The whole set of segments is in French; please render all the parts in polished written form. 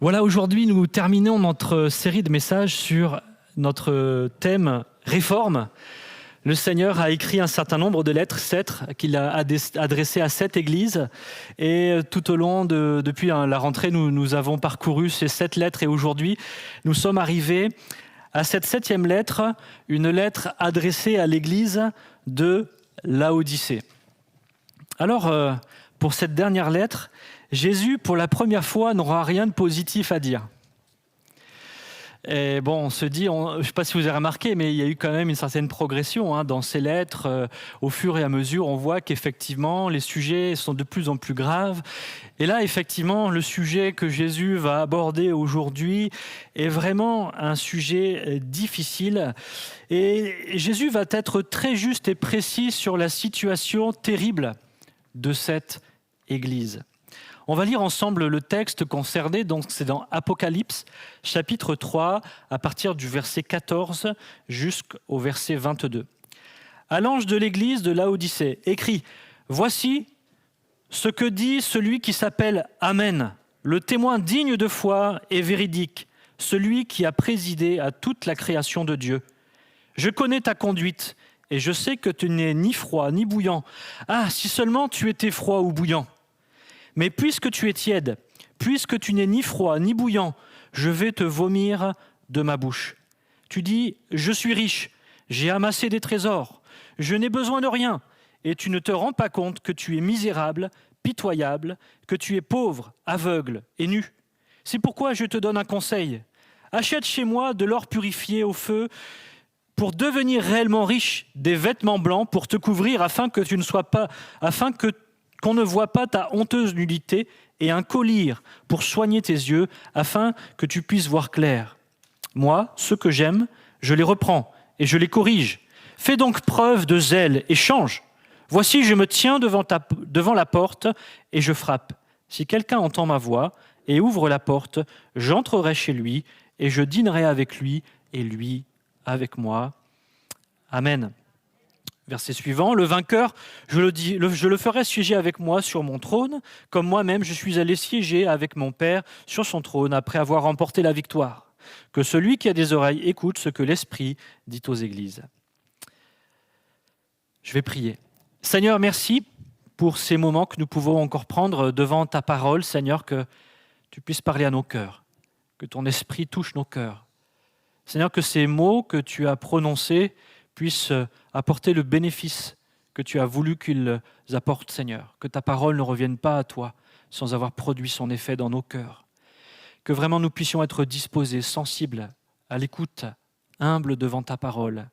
Voilà, aujourd'hui, nous terminons notre série de messages sur notre thème « Réforme ». Le Seigneur a écrit un certain nombre de lettres, 7, qu'il a adressées à 7 églises. Et tout au long, depuis la rentrée, nous avons parcouru ces 7 lettres. Et aujourd'hui, nous sommes arrivés à cette 7e lettre, une lettre adressée à l'église de Laodicée. Alors, pour cette dernière lettre, Jésus, pour la première fois, n'aura rien de positif à dire. Et bon, on se dit, je ne sais pas si vous avez remarqué, mais il y a eu quand même une certaine progression dans ces lettres. Au fur et à mesure, on voit qu'effectivement, les sujets sont de plus en plus graves. Et là, effectivement, le sujet que Jésus va aborder aujourd'hui est vraiment un sujet difficile. Et Jésus va être très juste et précis sur la situation terrible de cette Église. On va lire ensemble le texte concerné, donc c'est dans Apocalypse, chapitre 3, à partir du verset 14 jusqu'au verset 22. À l'ange de l'église de Laodicée, écrit « Voici ce que dit celui qui s'appelle Amen, le témoin digne de foi et véridique, celui qui a présidé à toute la création de Dieu. Je connais ta conduite et je sais que tu n'es ni froid ni bouillant. Ah, si seulement tu étais froid ou bouillant. Mais puisque tu es tiède, puisque tu n'es ni froid ni bouillant, je vais te vomir de ma bouche. Tu dis, je suis riche, j'ai amassé des trésors, je n'ai besoin de rien, et tu ne te rends pas compte que tu es misérable, pitoyable, que tu es pauvre, aveugle et nu. C'est pourquoi je te donne un conseil. Achète chez moi de l'or purifié au feu pour devenir réellement riche, des vêtements blancs pour te couvrir afin que tu ne sois pas, qu'on ne voit pas ta honteuse nudité, et un collier pour soigner tes yeux, afin que tu puisses voir clair. Moi, ceux que j'aime, je les reprends et je les corrige. Fais donc preuve de zèle et change. Voici, je me tiens devant la porte et je frappe. Si quelqu'un entend ma voix et ouvre la porte, j'entrerai chez lui et je dînerai avec lui et lui avec moi. Amen. Verset suivant, le vainqueur, je le ferai siéger avec moi sur mon trône, comme moi-même je suis allé siéger avec mon Père sur son trône après avoir remporté la victoire. Que celui qui a des oreilles écoute ce que l'Esprit dit aux églises. Je vais prier. Seigneur, merci pour ces moments que nous pouvons encore prendre devant ta parole, Seigneur, que tu puisses parler à nos cœurs, que ton Esprit touche nos cœurs. Seigneur, que ces mots que tu as prononcés puissent apporter le bénéfice que tu as voulu qu'ils apportent, Seigneur. Que ta parole ne revienne pas à toi sans avoir produit son effet dans nos cœurs. Que vraiment nous puissions être disposés, sensibles à l'écoute, humbles devant ta parole,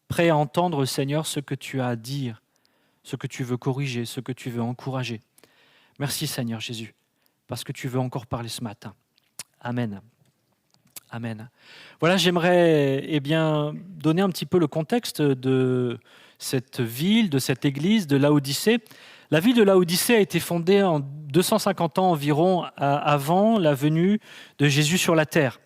prêts à entendre, Seigneur, ce que tu as à dire, ce que tu veux corriger, ce que tu veux encourager. Merci, Seigneur Jésus, parce que tu veux encore parler ce matin. Amen. Amen. Voilà, j'aimerais donner un petit peu le contexte de cette ville, de cette église de Laodicée. La ville de Laodicée a été fondée en 250 ans environ avant la venue de Jésus sur la terre.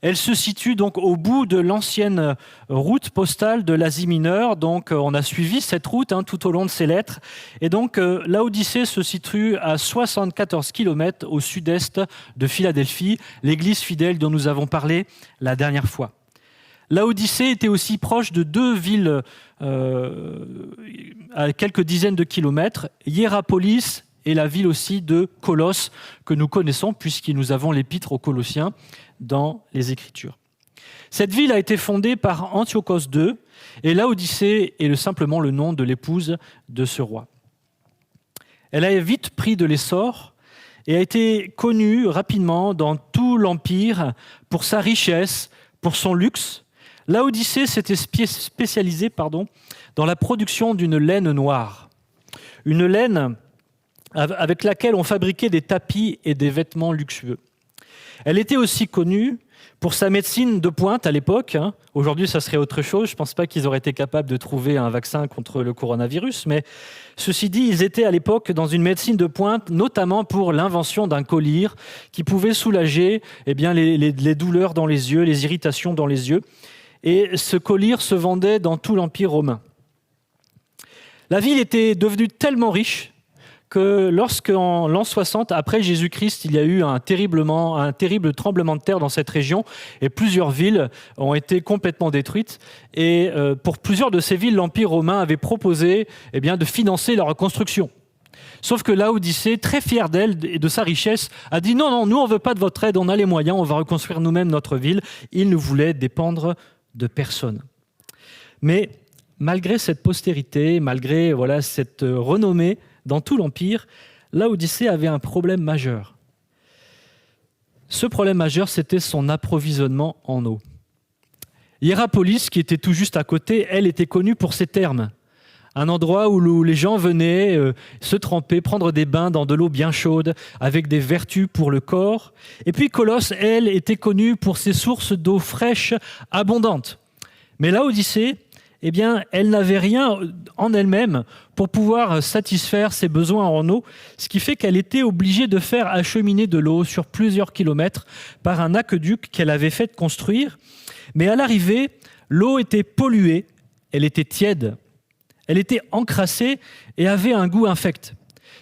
Elle se situe donc au bout de l'ancienne route postale de l'Asie mineure. Donc, on a suivi cette route tout au long de ces lettres. Et donc, Laodicée se situe à 74 km au sud-est de Philadelphie, l'église fidèle dont nous avons parlé la dernière fois. Laodicée était aussi proche de 2 villes à quelques dizaines de kilomètres, Hiérapolis et la ville aussi de Colosse, que nous connaissons puisque nous avons l'épître aux Colossiens dans les Écritures. Cette ville a été fondée par Antiochos II, et Laodicée est simplement le nom de l'épouse de ce roi. Elle a vite pris de l'essor et a été connue rapidement dans tout l'Empire pour sa richesse, pour son luxe. Laodicée s'était spécialisée dans la production d'une laine noire, une laine avec laquelle on fabriquait des tapis et des vêtements luxueux. Elle était aussi connue pour sa médecine de pointe à l'époque. Aujourd'hui, ça serait autre chose. Je ne pense pas qu'ils auraient été capables de trouver un vaccin contre le coronavirus. Mais ceci dit, ils étaient à l'époque dans une médecine de pointe, notamment pour l'invention d'un collier qui pouvait soulager les douleurs dans les yeux, les irritations dans les yeux. Et ce collier se vendait dans tout l'Empire romain. La ville était devenue tellement riche que lorsqu'en l'an 60, après Jésus-Christ, il y a eu un terrible tremblement de terre dans cette région et plusieurs villes ont été complètement détruites. Et pour plusieurs de ces villes, l'Empire romain avait proposé de financer la reconstruction. Sauf que Laodicée, très fière d'elle et de sa richesse, a dit non, nous on ne veut pas de votre aide, on a les moyens, on va reconstruire nous-mêmes notre ville. Il ne voulait dépendre de personne. Mais malgré cette postérité, malgré cette renommée dans tout l'Empire, Laodicée avait un problème majeur. Ce problème majeur, c'était son approvisionnement en eau. Hiérapolis, qui était tout juste à côté, elle était connue pour ses thermes. Un endroit où les gens venaient se tremper, prendre des bains dans de l'eau bien chaude, avec des vertus pour le corps. Et puis Colosse, elle, était connue pour ses sources d'eau fraîche abondantes. Mais Laodicée, elle n'avait rien en elle-même pour pouvoir satisfaire ses besoins en eau, ce qui fait qu'elle était obligée de faire acheminer de l'eau sur plusieurs kilomètres par un aqueduc qu'elle avait fait construire. Mais à l'arrivée, l'eau était polluée, elle était tiède, elle était encrassée et avait un goût infect.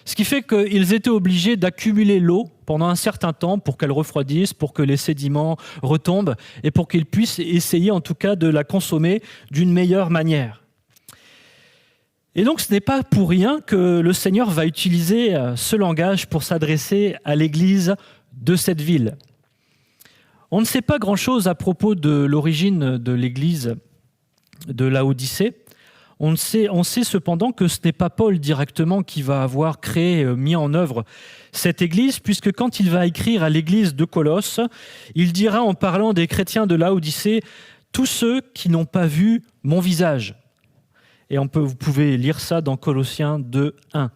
Ce qui fait qu'ils étaient obligés d'accumuler l'eau pendant un certain temps pour qu'elle refroidisse, pour que les sédiments retombent et pour qu'ils puissent essayer en tout cas de la consommer d'une meilleure manière. Et donc ce n'est pas pour rien que le Seigneur va utiliser ce langage pour s'adresser à l'église de cette ville. On ne sait pas grand-chose à propos de l'origine de l'église de Laodicée. On sait cependant que ce n'est pas Paul directement qui va avoir mis en œuvre cette église, puisque quand il va écrire à l'église de Colosse, il dira en parlant des chrétiens de Laodicée « tous ceux qui n'ont pas vu mon visage ». Et vous pouvez lire ça dans Colossiens 2, 1.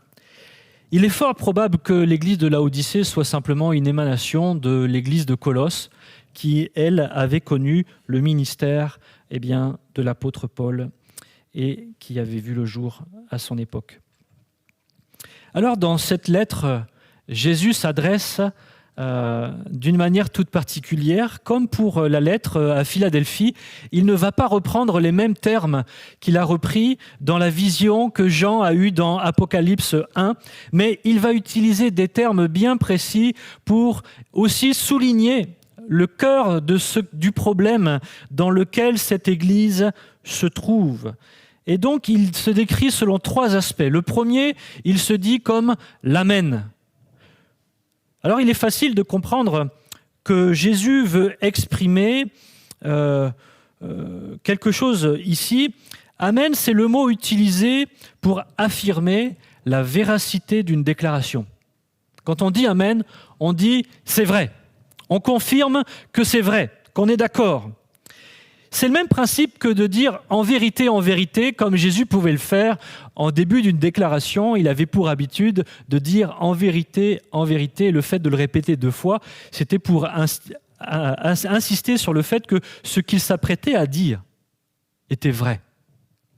Il est fort probable que l'église de Laodicée soit simplement une émanation de l'église de Colosse, qui, elle, avait connu le ministère de l'apôtre Paul et qui avait vu le jour à son époque. Alors, dans cette lettre, Jésus s'adresse d'une manière toute particulière. Comme pour la lettre à Philadelphie, il ne va pas reprendre les mêmes termes qu'il a repris dans la vision que Jean a eue dans Apocalypse 1, mais il va utiliser des termes bien précis pour aussi souligner le cœur du problème dans lequel cette Église se trouve. Et donc, il se décrit selon 3 aspects. Le premier, il se dit comme l'Amen. Alors, il est facile de comprendre que Jésus veut exprimer quelque chose ici. Amen, c'est le mot utilisé pour affirmer la véracité d'une déclaration. Quand on dit Amen, on dit c'est vrai. On confirme que c'est vrai, qu'on est d'accord. C'est le même principe que de dire en vérité, comme Jésus pouvait le faire en début d'une déclaration. Il avait pour habitude de dire en vérité. Le fait de le répéter 2 fois, c'était pour insister sur le fait que ce qu'il s'apprêtait à dire était vrai,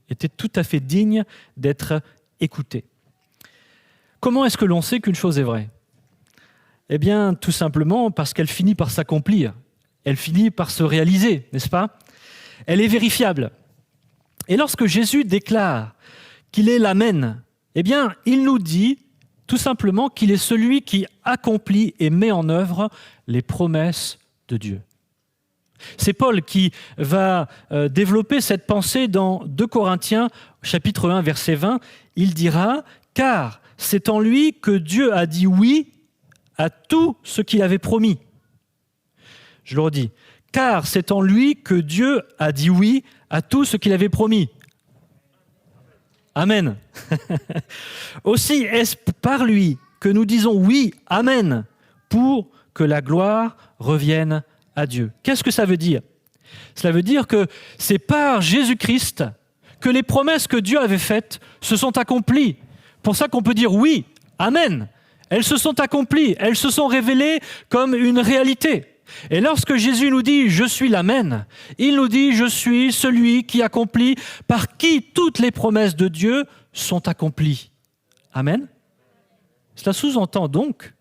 était tout à fait digne d'être écouté. Comment est-ce que l'on sait qu'une chose est vraie ? Eh bien, tout simplement parce qu'elle finit par s'accomplir. Elle finit par se réaliser, n'est-ce pas ? Elle est vérifiable. Et lorsque Jésus déclare qu'il est l'Amen, eh bien, il nous dit tout simplement qu'il est celui qui accomplit et met en œuvre les promesses de Dieu. C'est Paul qui va développer cette pensée dans 2 Corinthiens, chapitre 1, verset 20. Il dira « Car c'est en lui que Dieu a dit oui à tout ce qu'il avait promis. » Je le redis. « Car c'est en lui que Dieu a dit oui à tout ce qu'il avait promis. » Amen. Aussi est-ce par lui que nous disons oui, Amen, pour que la gloire revienne à Dieu. Qu'est-ce que ça veut dire ? Cela veut dire que c'est par Jésus-Christ que les promesses que Dieu avait faites se sont accomplies. Pour ça qu'on peut dire oui, Amen. Elles se sont accomplies, elles se sont révélées comme une réalité. Et lorsque Jésus nous dit « Je suis l'Amen », il nous dit « Je suis celui qui accomplit, par qui toutes les promesses de Dieu sont accomplies. » Amen. Cela sous-entend donc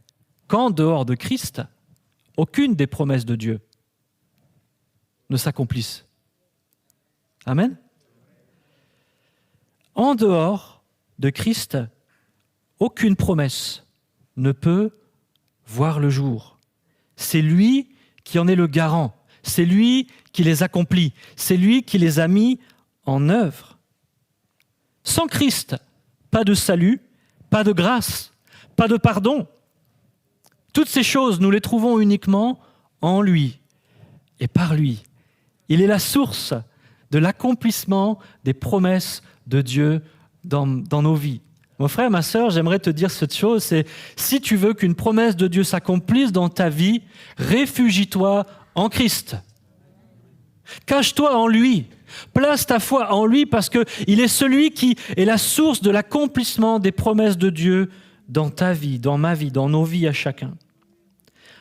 qu'en dehors de Christ, aucune des promesses de Dieu ne s'accomplissent. Amen. En dehors de Christ, aucune promesse ne peut voir le jour. C'est lui qui en est le garant. C'est lui qui les accomplit. C'est lui qui les a mis en œuvre. Sans Christ, pas de salut, pas de grâce, pas de pardon. Toutes ces choses, nous les trouvons uniquement en lui et par lui. Il est la source de l'accomplissement des promesses de Dieu dans nos vies. Mon frère, ma sœur, j'aimerais te dire cette chose, c'est si tu veux qu'une promesse de Dieu s'accomplisse dans ta vie, réfugie-toi en Christ. Cache-toi en lui. Place ta foi en lui parce qu'il est celui qui est la source de l'accomplissement des promesses de Dieu dans ta vie, dans ma vie, dans nos vies à chacun.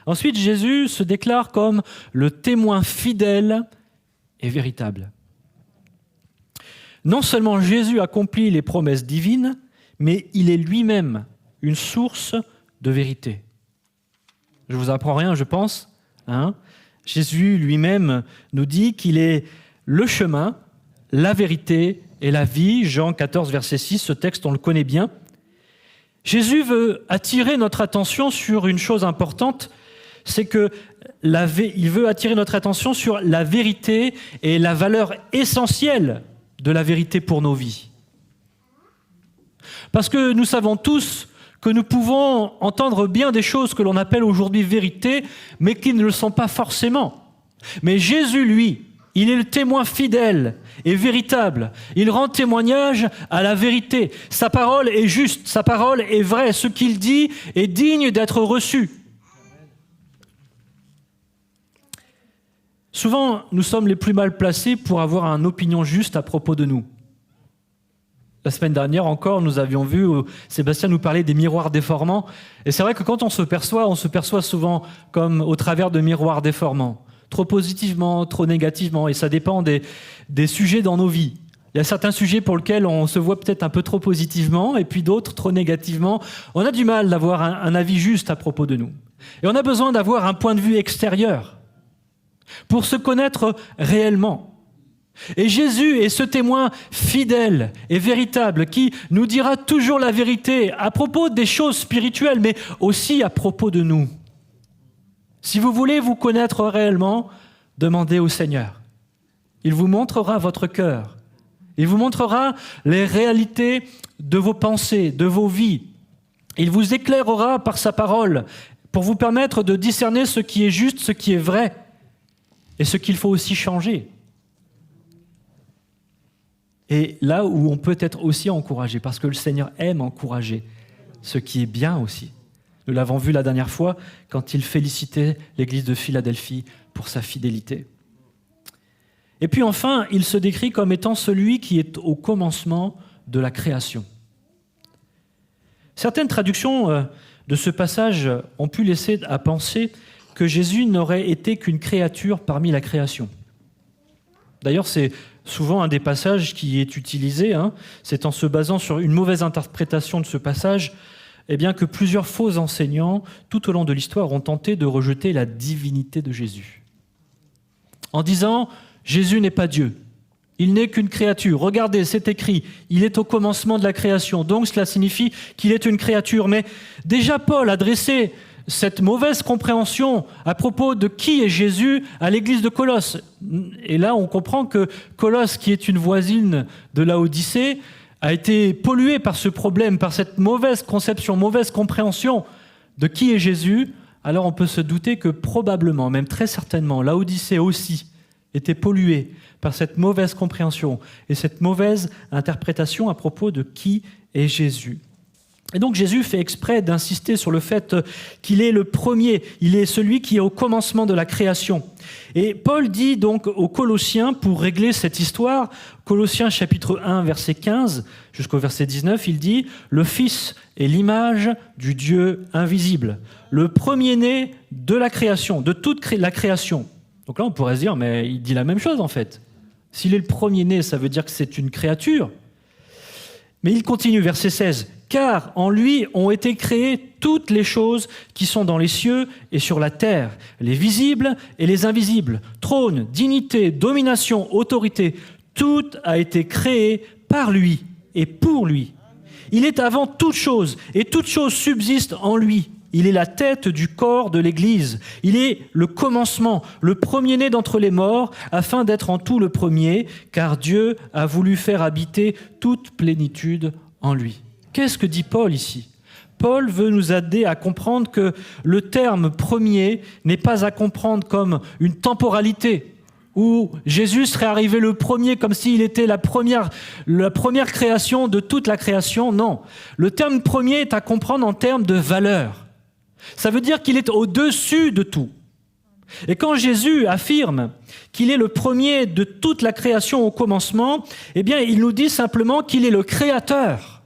Ensuite, Jésus se déclare comme le témoin fidèle et véritable. Non seulement Jésus accomplit les promesses divines, mais il est lui-même une source de vérité. Je ne vous apprends rien, je pense. Jésus lui-même nous dit qu'il est le chemin, la vérité et la vie. Jean 14, verset 6, ce texte, on le connaît bien. Jésus veut attirer notre attention sur une chose importante, c'est que il veut attirer notre attention sur la vérité et la valeur essentielle de la vérité pour nos vies. Parce que nous savons tous que nous pouvons entendre bien des choses que l'on appelle aujourd'hui vérité, mais qui ne le sont pas forcément. Mais Jésus, lui, il est le témoin fidèle et véritable. Il rend témoignage à la vérité. Sa parole est juste, sa parole est vraie. Ce qu'il dit est digne d'être reçu. Souvent, nous sommes les plus mal placés pour avoir une opinion juste à propos de nous. La semaine dernière encore, nous avions vu, Sébastien nous parlait des miroirs déformants. Et c'est vrai que quand on se perçoit souvent comme au travers de miroirs déformants. Trop positivement, trop négativement. Et ça dépend des sujets dans nos vies. Il y a certains sujets pour lesquels on se voit peut-être un peu trop positivement, et puis d'autres trop négativement. On a du mal d'avoir un avis juste à propos de nous. Et on a besoin d'avoir un point de vue extérieur pour se connaître réellement. Et Jésus est ce témoin fidèle et véritable qui nous dira toujours la vérité à propos des choses spirituelles, mais aussi à propos de nous. Si vous voulez vous connaître réellement, demandez au Seigneur. Il vous montrera votre cœur. Il vous montrera les réalités de vos pensées, de vos vies. Il vous éclairera par sa parole pour vous permettre de discerner ce qui est juste, ce qui est vrai et ce qu'il faut aussi changer. Et là où on peut être aussi encouragé, parce que le Seigneur aime encourager ce qui est bien aussi. Nous l'avons vu la dernière fois quand il félicitait l'église de Philadelphie pour sa fidélité. Et puis enfin, il se décrit comme étant celui qui est au commencement de la création. Certaines traductions de ce passage ont pu laisser à penser que Jésus n'aurait été qu'une créature parmi la création. D'ailleurs, c'est souvent un des passages qui est utilisé. C'est en se basant sur une mauvaise interprétation de ce passage que plusieurs faux enseignants, tout au long de l'histoire, ont tenté de rejeter la divinité de Jésus. En disant « Jésus n'est pas Dieu, il n'est qu'une créature. Regardez, c'est écrit, il est au commencement de la création. Donc cela signifie qu'il est une créature. » Mais déjà Paul a dressé cette mauvaise compréhension à propos de qui est Jésus à l'église de Colosse. Et là, on comprend que Colosse, qui est une voisine de Laodicée, a été polluée par ce problème, par cette mauvaise conception, mauvaise compréhension de qui est Jésus. Alors on peut se douter que probablement, même très certainement, Laodicée aussi était polluée par cette mauvaise compréhension et cette mauvaise interprétation à propos de qui est Jésus. Et donc Jésus fait exprès d'insister sur le fait qu'il est le premier, il est celui qui est au commencement de la création. Et Paul dit donc aux Colossiens, pour régler cette histoire, Colossiens chapitre 1, verset 15 jusqu'au verset 19, il dit « Le Fils est l'image du Dieu invisible, le premier-né de la création, de toute la création. » Donc là, on pourrait se dire, mais il dit la même chose en fait. S'il est le premier-né, ça veut dire que c'est une créature. Mais il continue, verset 16. « Car en lui ont été créées toutes les choses qui sont dans les cieux et sur la terre, les visibles et les invisibles, trône, dignité, domination, autorité, tout a été créé par lui et pour lui. Il est avant toute chose, et toute chose subsiste en lui. Il est la tête du corps de l'Église. Il est le commencement, le premier-né d'entre les morts, afin d'être en tout le premier, car Dieu a voulu faire habiter toute plénitude en lui. Qu'est-ce que dit Paul ici ? Paul veut nous aider à comprendre que le terme premier n'est pas à comprendre comme une temporalité, où Jésus serait arrivé le premier comme s'il était la première création de toute la création. Non, le terme premier est à comprendre en termes de valeur. Ça veut dire qu'il est au-dessus de tout. Et quand Jésus affirme qu'il est le premier de toute la création au commencement, eh bien, il nous dit simplement qu'il est le créateur.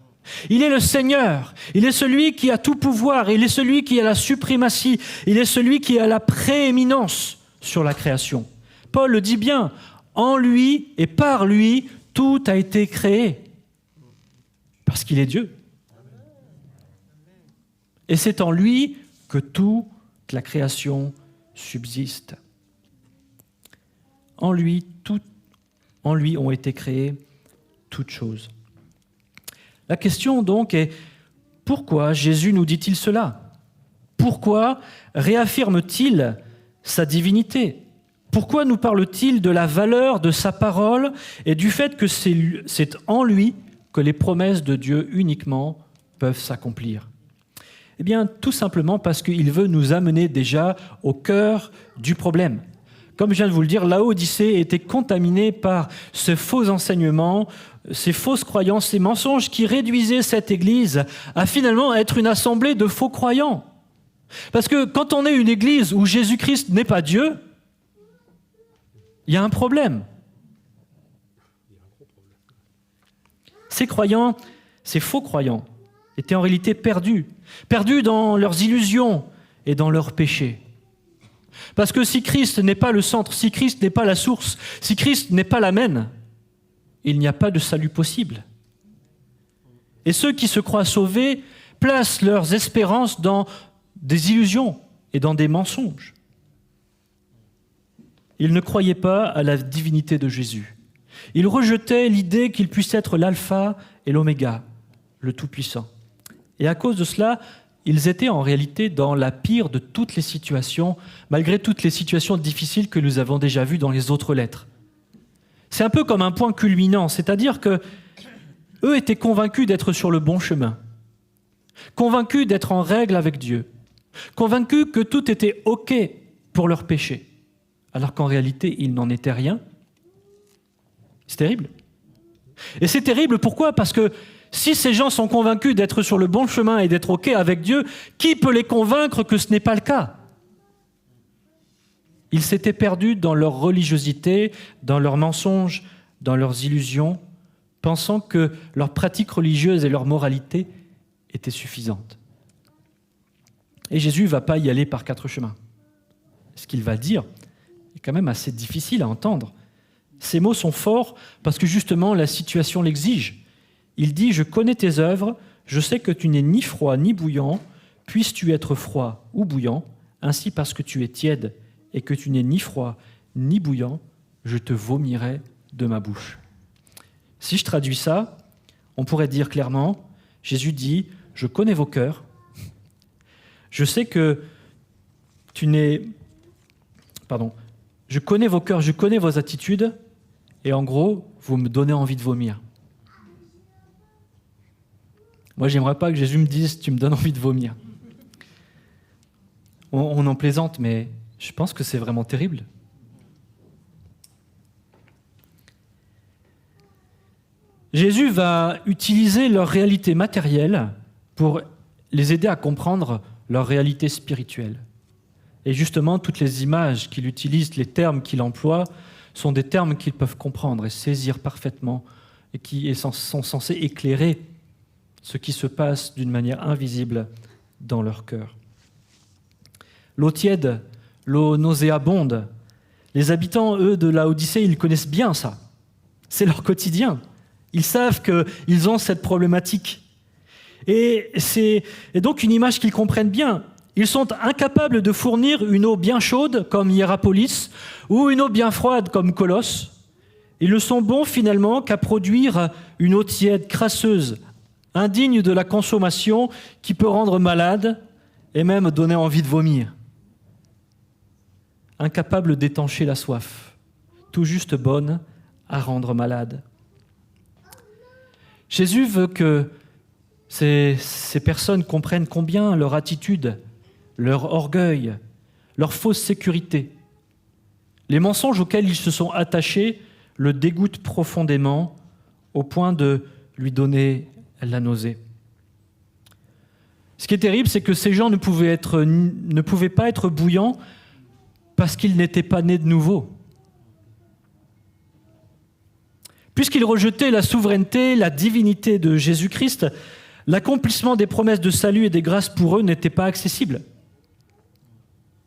Il est le Seigneur. Il est celui qui a tout pouvoir. Il est celui qui a la suprématie. Il est celui qui a la prééminence sur la création. Paul le dit bien, en lui et par lui, tout a été créé. Parce qu'il est Dieu. Et c'est en lui que toute la création subsiste. En lui ont été créées toutes choses. La question donc est, pourquoi Jésus nous dit-il cela ? Pourquoi réaffirme-t-il sa divinité ? Pourquoi nous parle-t-il de la valeur de sa parole et du fait que c'est en lui que les promesses de Dieu uniquement peuvent s'accomplir ? Eh bien, tout simplement parce qu'il veut nous amener déjà au cœur du problème. Comme je viens de vous le dire, Laodicée était contaminée par ce faux enseignement, ces fausses croyances, ces mensonges qui réduisaient cette Église à finalement être une assemblée de faux croyants. Parce que quand on est une Église où Jésus-Christ n'est pas Dieu, il y a un problème. Ces croyants, ces faux croyants, étaient en réalité perdus dans leurs illusions et dans leurs péchés. Parce que si Christ n'est pas le centre, si Christ n'est pas la source, si Christ n'est pas l'amen, il n'y a pas de salut possible. Et ceux qui se croient sauvés placent leurs espérances dans des illusions et dans des mensonges. Ils ne croyaient pas à la divinité de Jésus. Ils rejetaient l'idée qu'il puisse être l'alpha et l'oméga, le Tout-Puissant. Et à cause de cela, ils étaient en réalité dans la pire de toutes les situations, malgré toutes les situations difficiles que nous avons déjà vues dans les autres lettres. C'est un peu comme un point culminant, c'est-à-dire que eux étaient convaincus d'être sur le bon chemin, convaincus d'être en règle avec Dieu, convaincus que tout était OK pour leurs péchés, alors qu'en réalité, il n'en était rien. C'est terrible. Et c'est terrible, pourquoi ? Parce que si ces gens sont convaincus d'être sur le bon chemin et d'être OK avec Dieu, qui peut les convaincre que ce n'est pas le cas ? Ils s'étaient perdus dans leur religiosité, dans leurs mensonges, dans leurs illusions, pensant que leur pratique religieuse et leur moralité étaient suffisantes. Et Jésus ne va pas y aller par 4 chemins. Ce qu'il va dire est quand même assez difficile à entendre. Ces mots sont forts parce que justement la situation l'exige. Il dit « Je connais tes œuvres, je sais que tu n'es ni froid ni bouillant, puisses-tu être froid ou bouillant, ainsi parce que tu es tiède et que tu n'es ni froid ni bouillant, je te vomirai de ma bouche. » Si je traduis ça, on pourrait dire clairement, Jésus dit « Je connais vos cœurs, je sais que tu n'es... Pardon, je connais vos cœurs, je connais vos attitudes, et en gros, vous me donnez envie de vomir. » Moi, j'aimerais pas que Jésus me dise « Tu me donnes envie de vomir ». On en plaisante, mais je pense que c'est vraiment terrible. Jésus va utiliser leur réalité matérielle pour les aider à comprendre leur réalité spirituelle. Et justement, toutes les images qu'il utilise, les termes qu'il emploie, sont des termes qu'ils peuvent comprendre et saisir parfaitement et qui sont censés éclairer ce qui se passe d'une manière invisible dans leur cœur. L'eau tiède, l'eau nauséabonde, les habitants, eux, de Laodicée, ils connaissent bien ça. C'est leur quotidien. Ils savent qu'ils ont cette problématique. Et c'est donc une image qu'ils comprennent bien. Ils sont incapables de fournir une eau bien chaude, comme Hiérapolis, ou une eau bien froide, comme Colosse. Ils ne sont bons, finalement, qu'à produire une eau tiède, crasseuse, indigne de la consommation, qui peut rendre malade et même donner envie de vomir. Incapable d'étancher la soif, tout juste bonne à rendre malade. Jésus veut que ces personnes comprennent combien leur attitude, leur orgueil, leur fausse sécurité, les mensonges auxquels ils se sont attachés le dégoûtent profondément au point de lui donner la nausée. Ce qui est terrible, c'est que ces gens ne pouvaient pas être bouillants parce qu'ils n'étaient pas nés de nouveau. Puisqu'ils rejetaient la souveraineté, la divinité de Jésus-Christ, l'accomplissement des promesses de salut et des grâces pour eux n'était pas accessible.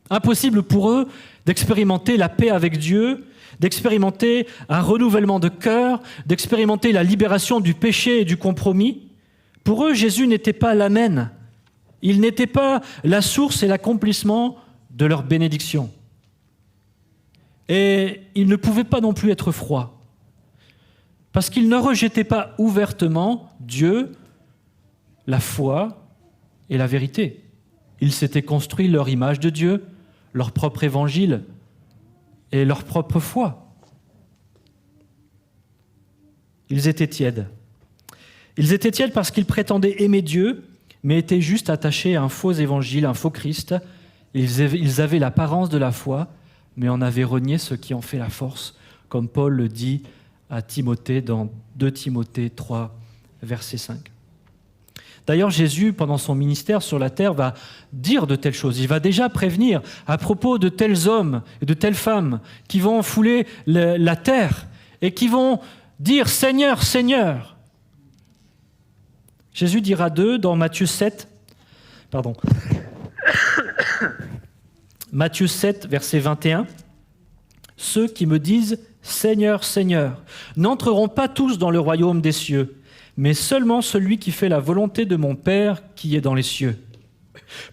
Impossible pour eux d'expérimenter la paix avec Dieu, d'expérimenter un renouvellement de cœur, d'expérimenter la libération du péché et du compromis. Pour eux, Jésus n'était pas l'amen. Il n'était pas la source et l'accomplissement de leur bénédiction. Et il ne pouvait pas non plus être froid. Parce qu'ils ne rejetaient pas ouvertement Dieu, la foi et la vérité. Ils s'étaient construits leur image de Dieu, leur propre évangile et leur propre foi. Ils étaient tièdes. Ils étaient tièdes parce qu'ils prétendaient aimer Dieu, mais étaient juste attachés à un faux évangile, un faux Christ. Ils avaient l'apparence de la foi, mais en avaient renié ce qui en fait la force, comme Paul le dit à Timothée dans 2 Timothée 3, verset 5. D'ailleurs, Jésus, pendant son ministère sur la terre, va dire de telles choses. Il va déjà prévenir à propos de tels hommes et de telles femmes qui vont fouler la terre et qui vont dire « Seigneur, Seigneur ». Jésus dira d'eux dans Matthieu 7, Matthieu 7, verset 21, « Ceux qui me disent « Seigneur, Seigneur » n'entreront pas tous dans le royaume des cieux, mais seulement celui qui fait la volonté de mon Père qui est dans les cieux.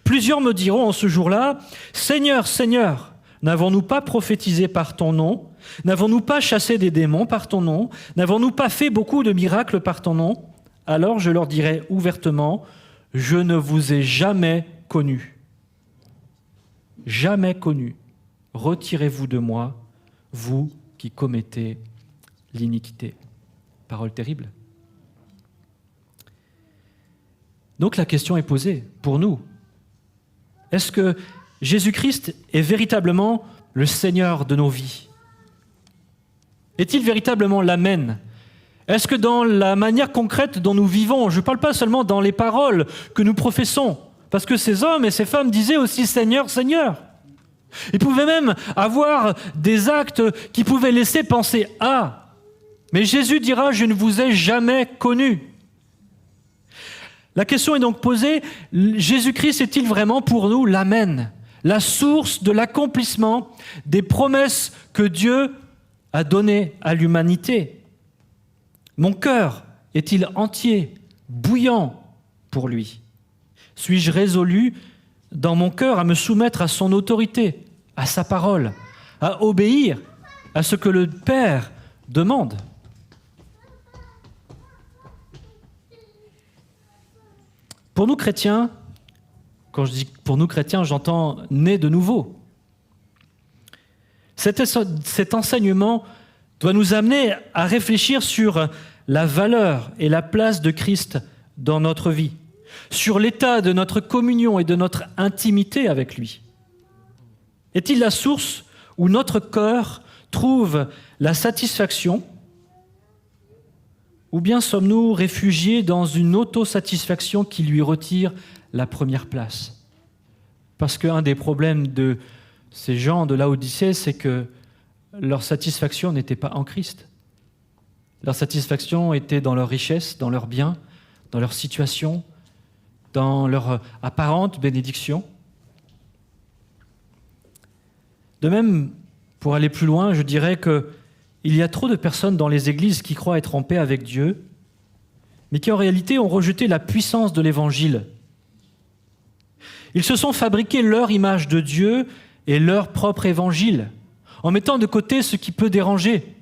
Plusieurs me diront en ce jour-là, « Seigneur, Seigneur, n'avons-nous pas prophétisé par ton nom? N'avons-nous pas chassé des démons par ton nom? N'avons-nous pas fait beaucoup de miracles par ton nom ?» Alors je leur dirai ouvertement, « Je ne vous ai jamais connu. Jamais connu. Retirez-vous de moi, vous qui commettez l'iniquité. » Parole terrible. Donc la question est posée pour nous. Est-ce que Jésus-Christ est véritablement le Seigneur de nos vies? Est-il véritablement l'Amen? Est-ce que dans la manière concrète dont nous vivons, je ne parle pas seulement dans les paroles que nous professons, parce que ces hommes et ces femmes disaient aussi « Seigneur, Seigneur ». Ils pouvaient même avoir des actes qui pouvaient laisser penser « Ah ». Mais Jésus dira « Je ne vous ai jamais connu ». La question est donc posée, Jésus-Christ est-il vraiment pour nous l'Amen, la source de l'accomplissement des promesses que Dieu a données à l'humanité? Mon cœur est-il entier, bouillant pour lui? Suis-je résolu dans mon cœur à me soumettre à son autorité, à sa parole, à obéir à ce que le Père demande? Pour nous chrétiens, quand je dis pour nous chrétiens, j'entends « nés de nouveau ». Cet enseignement doit nous amener à réfléchir sur la valeur et la place de Christ dans notre vie, sur l'état de notre communion et de notre intimité avec lui. Est-il la source où notre cœur trouve la satisfaction, ou bien sommes-nous réfugiés dans une autosatisfaction qui lui retire la première place? Parce qu'un des problèmes de ces gens de Laodicée, c'est que leur satisfaction n'était pas en Christ. Leur satisfaction était dans leur richesse, dans leurs biens, dans leur situation, dans leur apparente bénédiction. De même, pour aller plus loin, je dirais qu'il y a trop de personnes dans les églises qui croient être en paix avec Dieu, mais qui en réalité ont rejeté la puissance de l'Évangile. Ils se sont fabriqués leur image de Dieu et leur propre évangile, en mettant de côté ce qui peut déranger,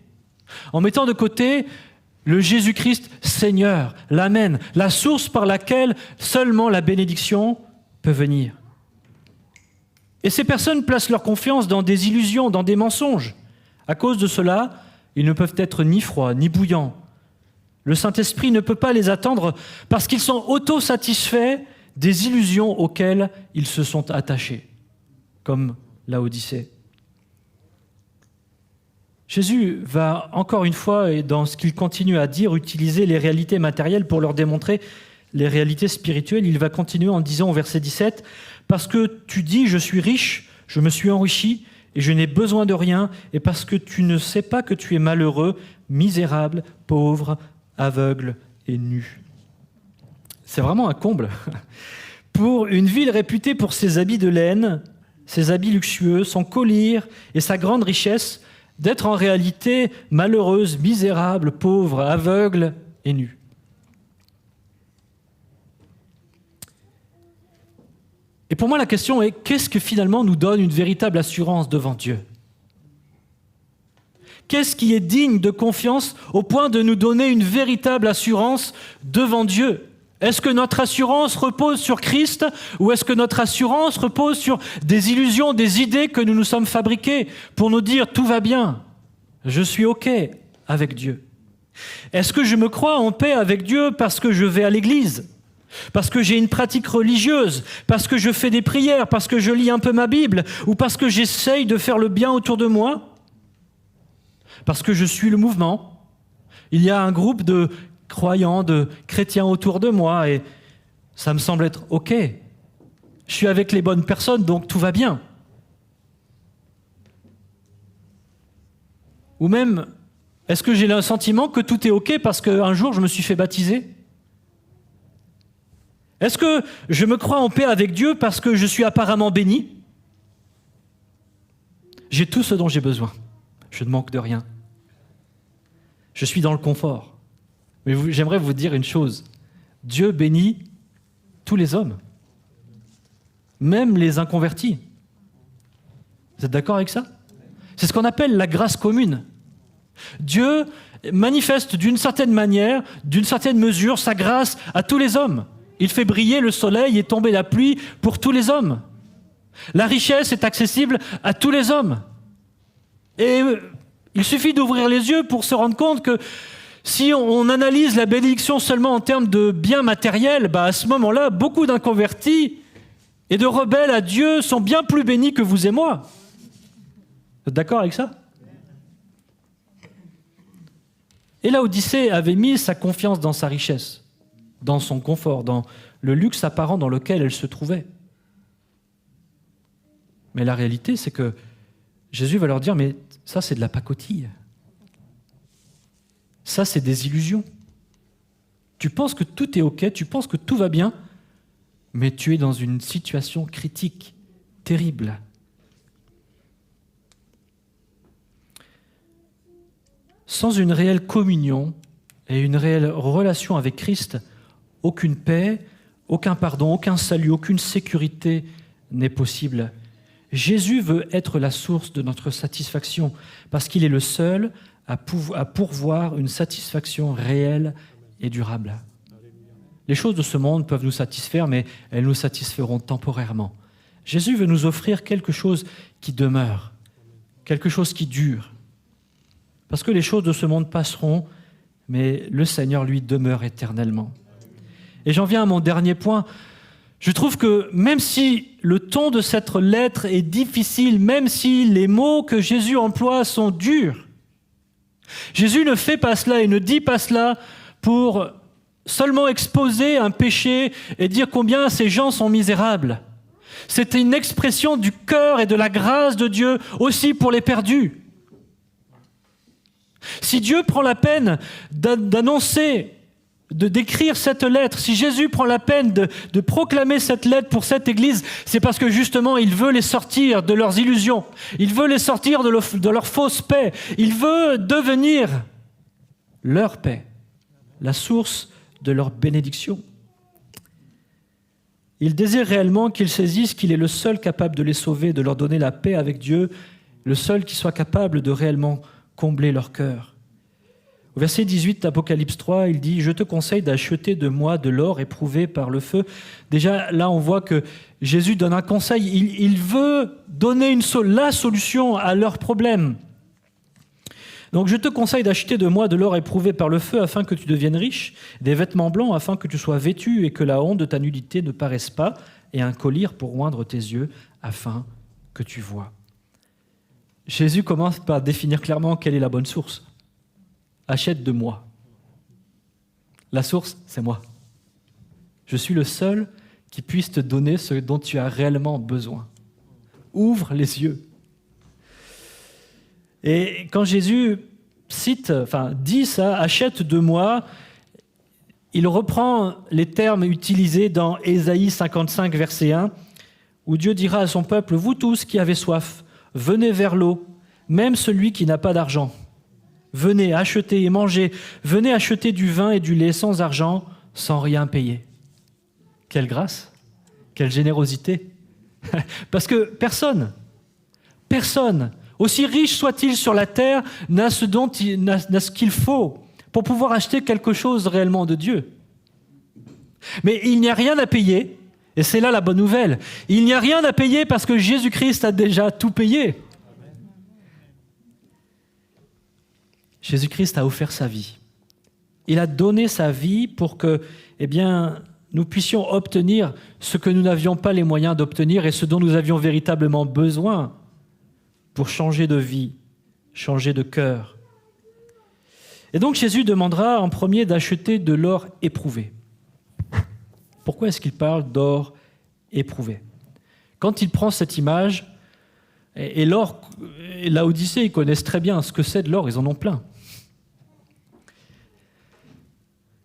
en mettant de côté le Jésus-Christ Seigneur, l'Amen, la source par laquelle seulement la bénédiction peut venir. Et ces personnes placent leur confiance dans des illusions, dans des mensonges. À cause de cela, ils ne peuvent être ni froids, ni bouillants. Le Saint-Esprit ne peut pas les attendre parce qu'ils sont autosatisfaits des illusions auxquelles ils se sont attachés, comme Laodicée. Jésus va encore une fois, et dans ce qu'il continue à dire, utiliser les réalités matérielles pour leur démontrer les réalités spirituelles. Il va continuer en disant au verset 17, « Parce que tu dis, je suis riche, je me suis enrichi, et je n'ai besoin de rien, et parce que tu ne sais pas que tu es malheureux, misérable, pauvre, aveugle et nu. » C'est vraiment un comble. Pour une ville réputée pour ses habits de laine, ses habits luxueux, son collier et sa grande richesse, d'être en réalité malheureuse, misérable, pauvre, aveugle et nue. Et pour moi, la question est, qu'est-ce que finalement nous donne une véritable assurance devant Dieu ? Qu'est-ce qui est digne de confiance au point de nous donner une véritable assurance devant Dieu ? Est-ce que notre assurance repose sur Christ ou est-ce que notre assurance repose sur des illusions, des idées que nous nous sommes fabriquées pour nous dire « tout va bien, je suis OK avec Dieu ». Est-ce que je me crois en paix avec Dieu parce que je vais à l'église ? Parce que j'ai une pratique religieuse, parce que je fais des prières, parce que je lis un peu ma Bible, ou parce que j'essaye de faire le bien autour de moi, parce que je suis le mouvement. Il y a un groupe de croyants, de chrétiens autour de moi, et ça me semble être OK. Je suis avec les bonnes personnes, donc tout va bien. Ou même, est-ce que j'ai le sentiment que tout est OK parce qu'un jour je me suis fait baptiser ? Est-ce que je me crois en paix avec Dieu parce que je suis apparemment béni ? J'ai tout ce dont j'ai besoin. Je ne manque de rien. Je suis dans le confort. Mais j'aimerais vous dire une chose. Dieu bénit tous les hommes, même les inconvertis. Vous êtes d'accord avec ça ? C'est ce qu'on appelle la grâce commune. Dieu manifeste d'une certaine manière, d'une certaine mesure, sa grâce à tous les hommes. Il fait briller le soleil et tomber la pluie pour tous les hommes. La richesse est accessible à tous les hommes. Et il suffit d'ouvrir les yeux pour se rendre compte que si on analyse la bénédiction seulement en termes de biens matériels, à ce moment-là, beaucoup d'inconvertis et de rebelles à Dieu sont bien plus bénis que vous et moi. Vous êtes d'accord avec ça ? Et Laodicée avait mis sa confiance dans sa richesse, dans son confort, dans le luxe apparent dans lequel elle se trouvait. Mais la réalité, c'est que Jésus va leur dire, mais ça, c'est de la pacotille. Ça, c'est des illusions. Tu penses que tout est OK, tu penses que tout va bien, mais tu es dans une situation critique, terrible. Sans une réelle communion et une réelle relation avec Christ, aucune paix, aucun pardon, aucun salut, aucune sécurité n'est possible. Jésus veut être la source de notre satisfaction parce qu'il est le seul à pourvoir une satisfaction réelle et durable. Les choses de ce monde peuvent nous satisfaire, mais elles nous satisferont temporairement. Jésus veut nous offrir quelque chose qui demeure, quelque chose qui dure. Parce que les choses de ce monde passeront, mais le Seigneur, lui, demeure éternellement. Et j'en viens à mon dernier point. Je trouve que même si le ton de cette lettre est difficile, même si les mots que Jésus emploie sont durs, Jésus ne fait pas cela et ne dit pas cela pour seulement exposer un péché et dire combien ces gens sont misérables. C'est une expression du cœur et de la grâce de Dieu aussi pour les perdus. Si Dieu prend la peine d'annoncer, de décrire cette lettre, si Jésus prend la peine de proclamer cette lettre pour cette Église, c'est parce que justement, il veut les sortir de leurs illusions. Il veut les sortir de leur fausse paix. Il veut devenir leur paix, la source de leur bénédiction. Il désire réellement qu'ils saisissent qu'il est le seul capable de les sauver, de leur donner la paix avec Dieu, le seul qui soit capable de réellement combler leur cœur. Au verset 18 d'Apocalypse 3, il dit « Je te conseille d'acheter de moi de l'or éprouvé par le feu. » Déjà, là, on voit que Jésus donne un conseil. Il veut donner la solution à leurs problèmes. Donc, je te conseille d'acheter de moi de l'or éprouvé par le feu afin que tu deviennes riche, des vêtements blancs afin que tu sois vêtu et que la honte de ta nudité ne paraisse pas, et un collier pour oindre tes yeux afin que tu vois. Jésus commence par définir clairement quelle est la bonne source. Achète de moi. La source, c'est moi. Je suis le seul qui puisse te donner ce dont tu as réellement besoin. Ouvre les yeux. Et quand Jésus dit ça, achète de moi, il reprend les termes utilisés dans Ésaïe 55, verset 1, où Dieu dira à son peuple, « Vous tous qui avez soif, venez vers l'eau, même celui qui n'a pas d'argent. Venez acheter et manger, venez acheter du vin et du lait sans argent, sans rien payer. » Quelle grâce, quelle générosité. Parce que personne, aussi riche soit-il sur la terre, n'a ce qu'il faut pour pouvoir acheter quelque chose réellement de Dieu. Mais il n'y a rien à payer, et c'est là la bonne nouvelle. Il n'y a rien à payer parce que Jésus-Christ a déjà tout payé. Jésus-Christ a offert sa vie. Il a donné sa vie pour que, nous puissions obtenir ce que nous n'avions pas les moyens d'obtenir et ce dont nous avions véritablement besoin pour changer de vie, changer de cœur. Et donc Jésus demandera en premier d'acheter de l'or éprouvé. Pourquoi est-ce qu'il parle d'or éprouvé ? Quand il prend cette image, et l'or, l'Odyssée, ils connaissent très bien ce que c'est de l'or, ils en ont plein.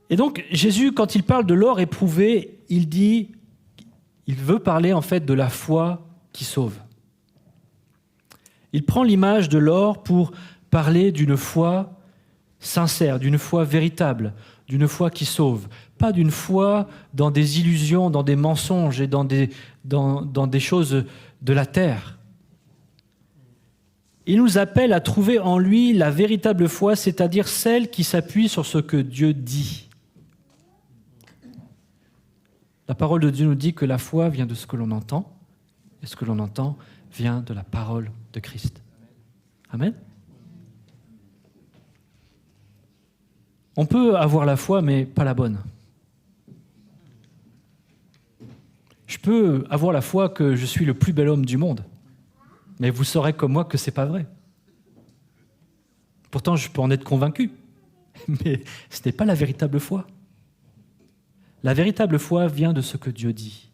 Et donc Jésus, quand il parle de l'or éprouvé, il veut parler en fait de la foi qui sauve. Il prend l'image de l'or pour parler d'une foi sincère, d'une foi véritable, d'une foi qui sauve. Pas d'une foi dans des illusions, dans des mensonges et dans des choses de la terre. Il nous appelle à trouver en lui la véritable foi, c'est-à-dire celle qui s'appuie sur ce que Dieu dit. La parole de Dieu nous dit que la foi vient de ce que l'on entend, et ce que l'on entend vient de la parole de Christ. Amen. On peut avoir la foi, mais pas la bonne. Je peux avoir la foi que je suis le plus bel homme du monde, mais vous saurez comme moi que ce n'est pas vrai. Pourtant, je peux en être convaincu, mais ce n'est pas la véritable foi. La véritable foi vient de ce que Dieu dit.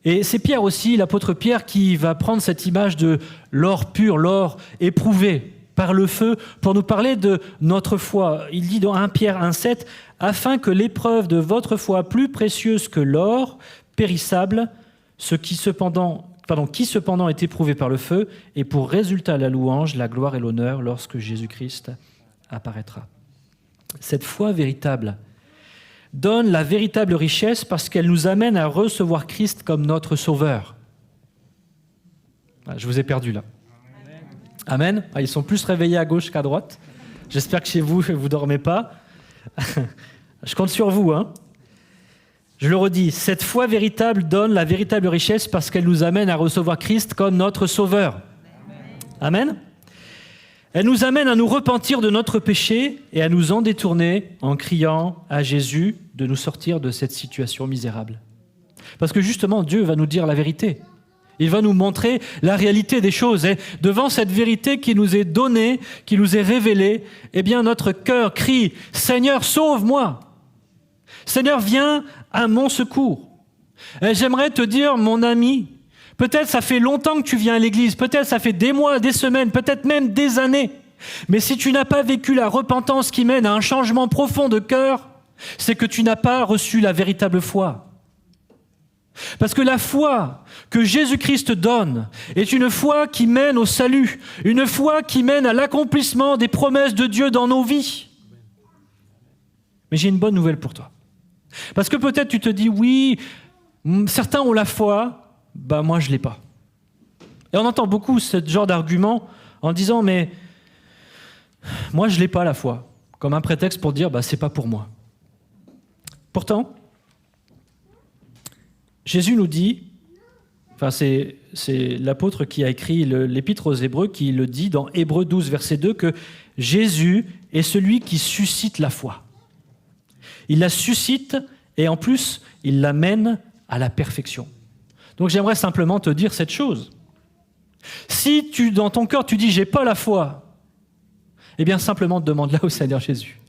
Et c'est Pierre aussi, l'apôtre Pierre, qui va prendre cette image de l'or pur, l'or éprouvé par le feu, pour nous parler de notre foi. Il dit dans 1 Pierre 1,7 « Afin que l'épreuve de votre foi, plus précieuse que l'or, périssable, qui cependant est éprouvé par le feu, et pour résultat la louange, la gloire et l'honneur lorsque Jésus-Christ apparaîtra. » Cette foi véritable donne la véritable richesse parce qu'elle nous amène à recevoir Christ comme notre Sauveur. Je vous ai perdu là. Amen. Ils sont plus réveillés à gauche qu'à droite. J'espère que chez vous, vous ne dormez pas. Je compte sur vous. Je le redis, cette foi véritable donne la véritable richesse parce qu'elle nous amène à recevoir Christ comme notre Sauveur. Amen. Elle nous amène à nous repentir de notre péché et à nous en détourner en criant à Jésus de nous sortir de cette situation misérable. Parce que justement, Dieu va nous dire la vérité. Il va nous montrer la réalité des choses. Et devant cette vérité qui nous est donnée, qui nous est révélée, notre cœur crie « Seigneur, sauve-moi ! Seigneur, viens à mon secours !» Et j'aimerais te dire, mon ami, peut-être ça fait longtemps que tu viens à l'église, peut-être ça fait des mois, des semaines, peut-être même des années. Mais si tu n'as pas vécu la repentance qui mène à un changement profond de cœur, c'est que tu n'as pas reçu la véritable foi. Parce que la foi que Jésus-Christ donne est une foi qui mène au salut, une foi qui mène à l'accomplissement des promesses de Dieu dans nos vies. Mais j'ai une bonne nouvelle pour toi. Parce que peut-être tu te dis, oui, certains ont la foi, moi je ne l'ai pas. Et on entend beaucoup ce genre d'argument en disant, mais Moi, je ne l'ai pas, la foi, comme un prétexte pour dire c'est pas pour moi. Pourtant, Jésus nous dit, c'est l'apôtre qui a écrit l'épître aux Hébreux qui le dit dans Hébreux 12, verset 2, que Jésus est celui qui suscite la foi. Il la suscite et en plus, il l'amène à la perfection. Donc j'aimerais simplement te dire cette chose. Si dans ton cœur tu dis « j'ai pas la foi », eh bien simplement demande-la au Seigneur Jésus.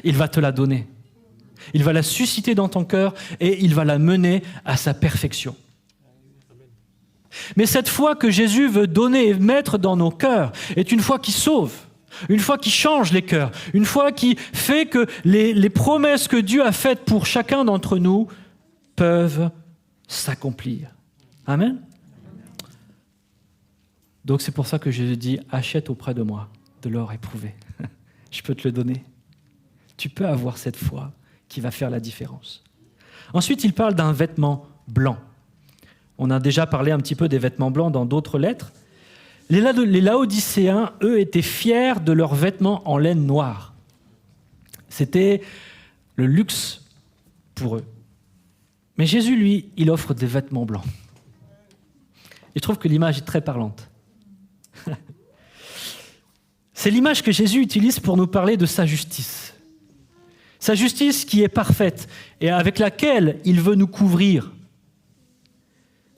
Il va te la donner. Il va la susciter dans ton cœur et il va la mener à sa perfection. Mais cette foi que Jésus veut donner et mettre dans nos cœurs est une foi qui sauve, une foi qui change les cœurs, une foi qui fait que les promesses que Dieu a faites pour chacun d'entre nous peuvent s'accomplir. Amen. Donc c'est pour ça que Jésus dit « achète auprès de moi de l'or éprouvé. Je peux te le donner. Tu peux avoir cette foi qui va faire la différence. » Ensuite, il parle d'un vêtement blanc. On a déjà parlé un petit peu des vêtements blancs dans d'autres lettres. Les Laodicéens, eux, étaient fiers de leurs vêtements en laine noire. C'était le luxe pour eux. Mais Jésus, lui, il offre des vêtements blancs. Et je trouve que l'image est très parlante. C'est l'image que Jésus utilise pour nous parler de sa justice. Sa justice qui est parfaite et avec laquelle il veut nous couvrir.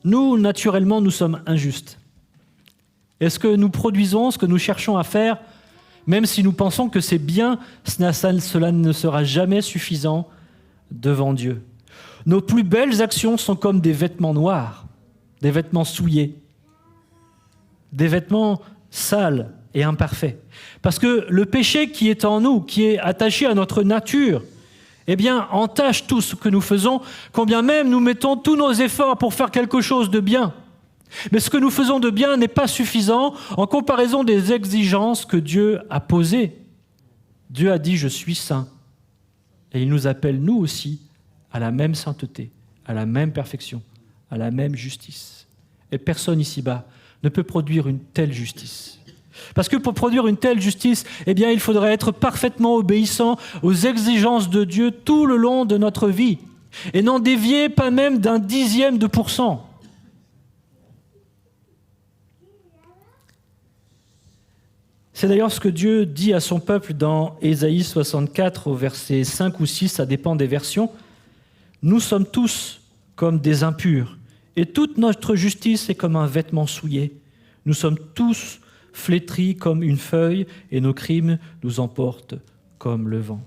Nous, naturellement, nous sommes injustes. Est-ce que nous produisons ce que nous cherchons à faire, même si nous pensons que c'est bien, cela ne sera jamais suffisant devant Dieu. Nos plus belles actions sont comme des vêtements noirs, des vêtements souillés, des vêtements sales et imparfaits. Parce que le péché qui est en nous, qui est attaché à notre nature, entache tout ce que nous faisons, combien même nous mettons tous nos efforts pour faire quelque chose de bien. Mais ce que nous faisons de bien n'est pas suffisant en comparaison des exigences que Dieu a posées. Dieu a dit « je suis saint ». Et il nous appelle, nous aussi, à la même sainteté, à la même perfection, à la même justice. Et personne ici-bas ne peut produire une telle justice. Parce que pour produire une telle justice, il faudrait être parfaitement obéissant aux exigences de Dieu tout le long de notre vie. Et n'en dévier pas même d'un dixième de %. C'est d'ailleurs ce que Dieu dit à son peuple dans Ésaïe 64, au verset 5 ou 6, ça dépend des versions. « Nous sommes tous comme des impurs, et toute notre justice est comme un vêtement souillé. Nous sommes tous flétris comme une feuille, et nos crimes nous emportent comme le vent. »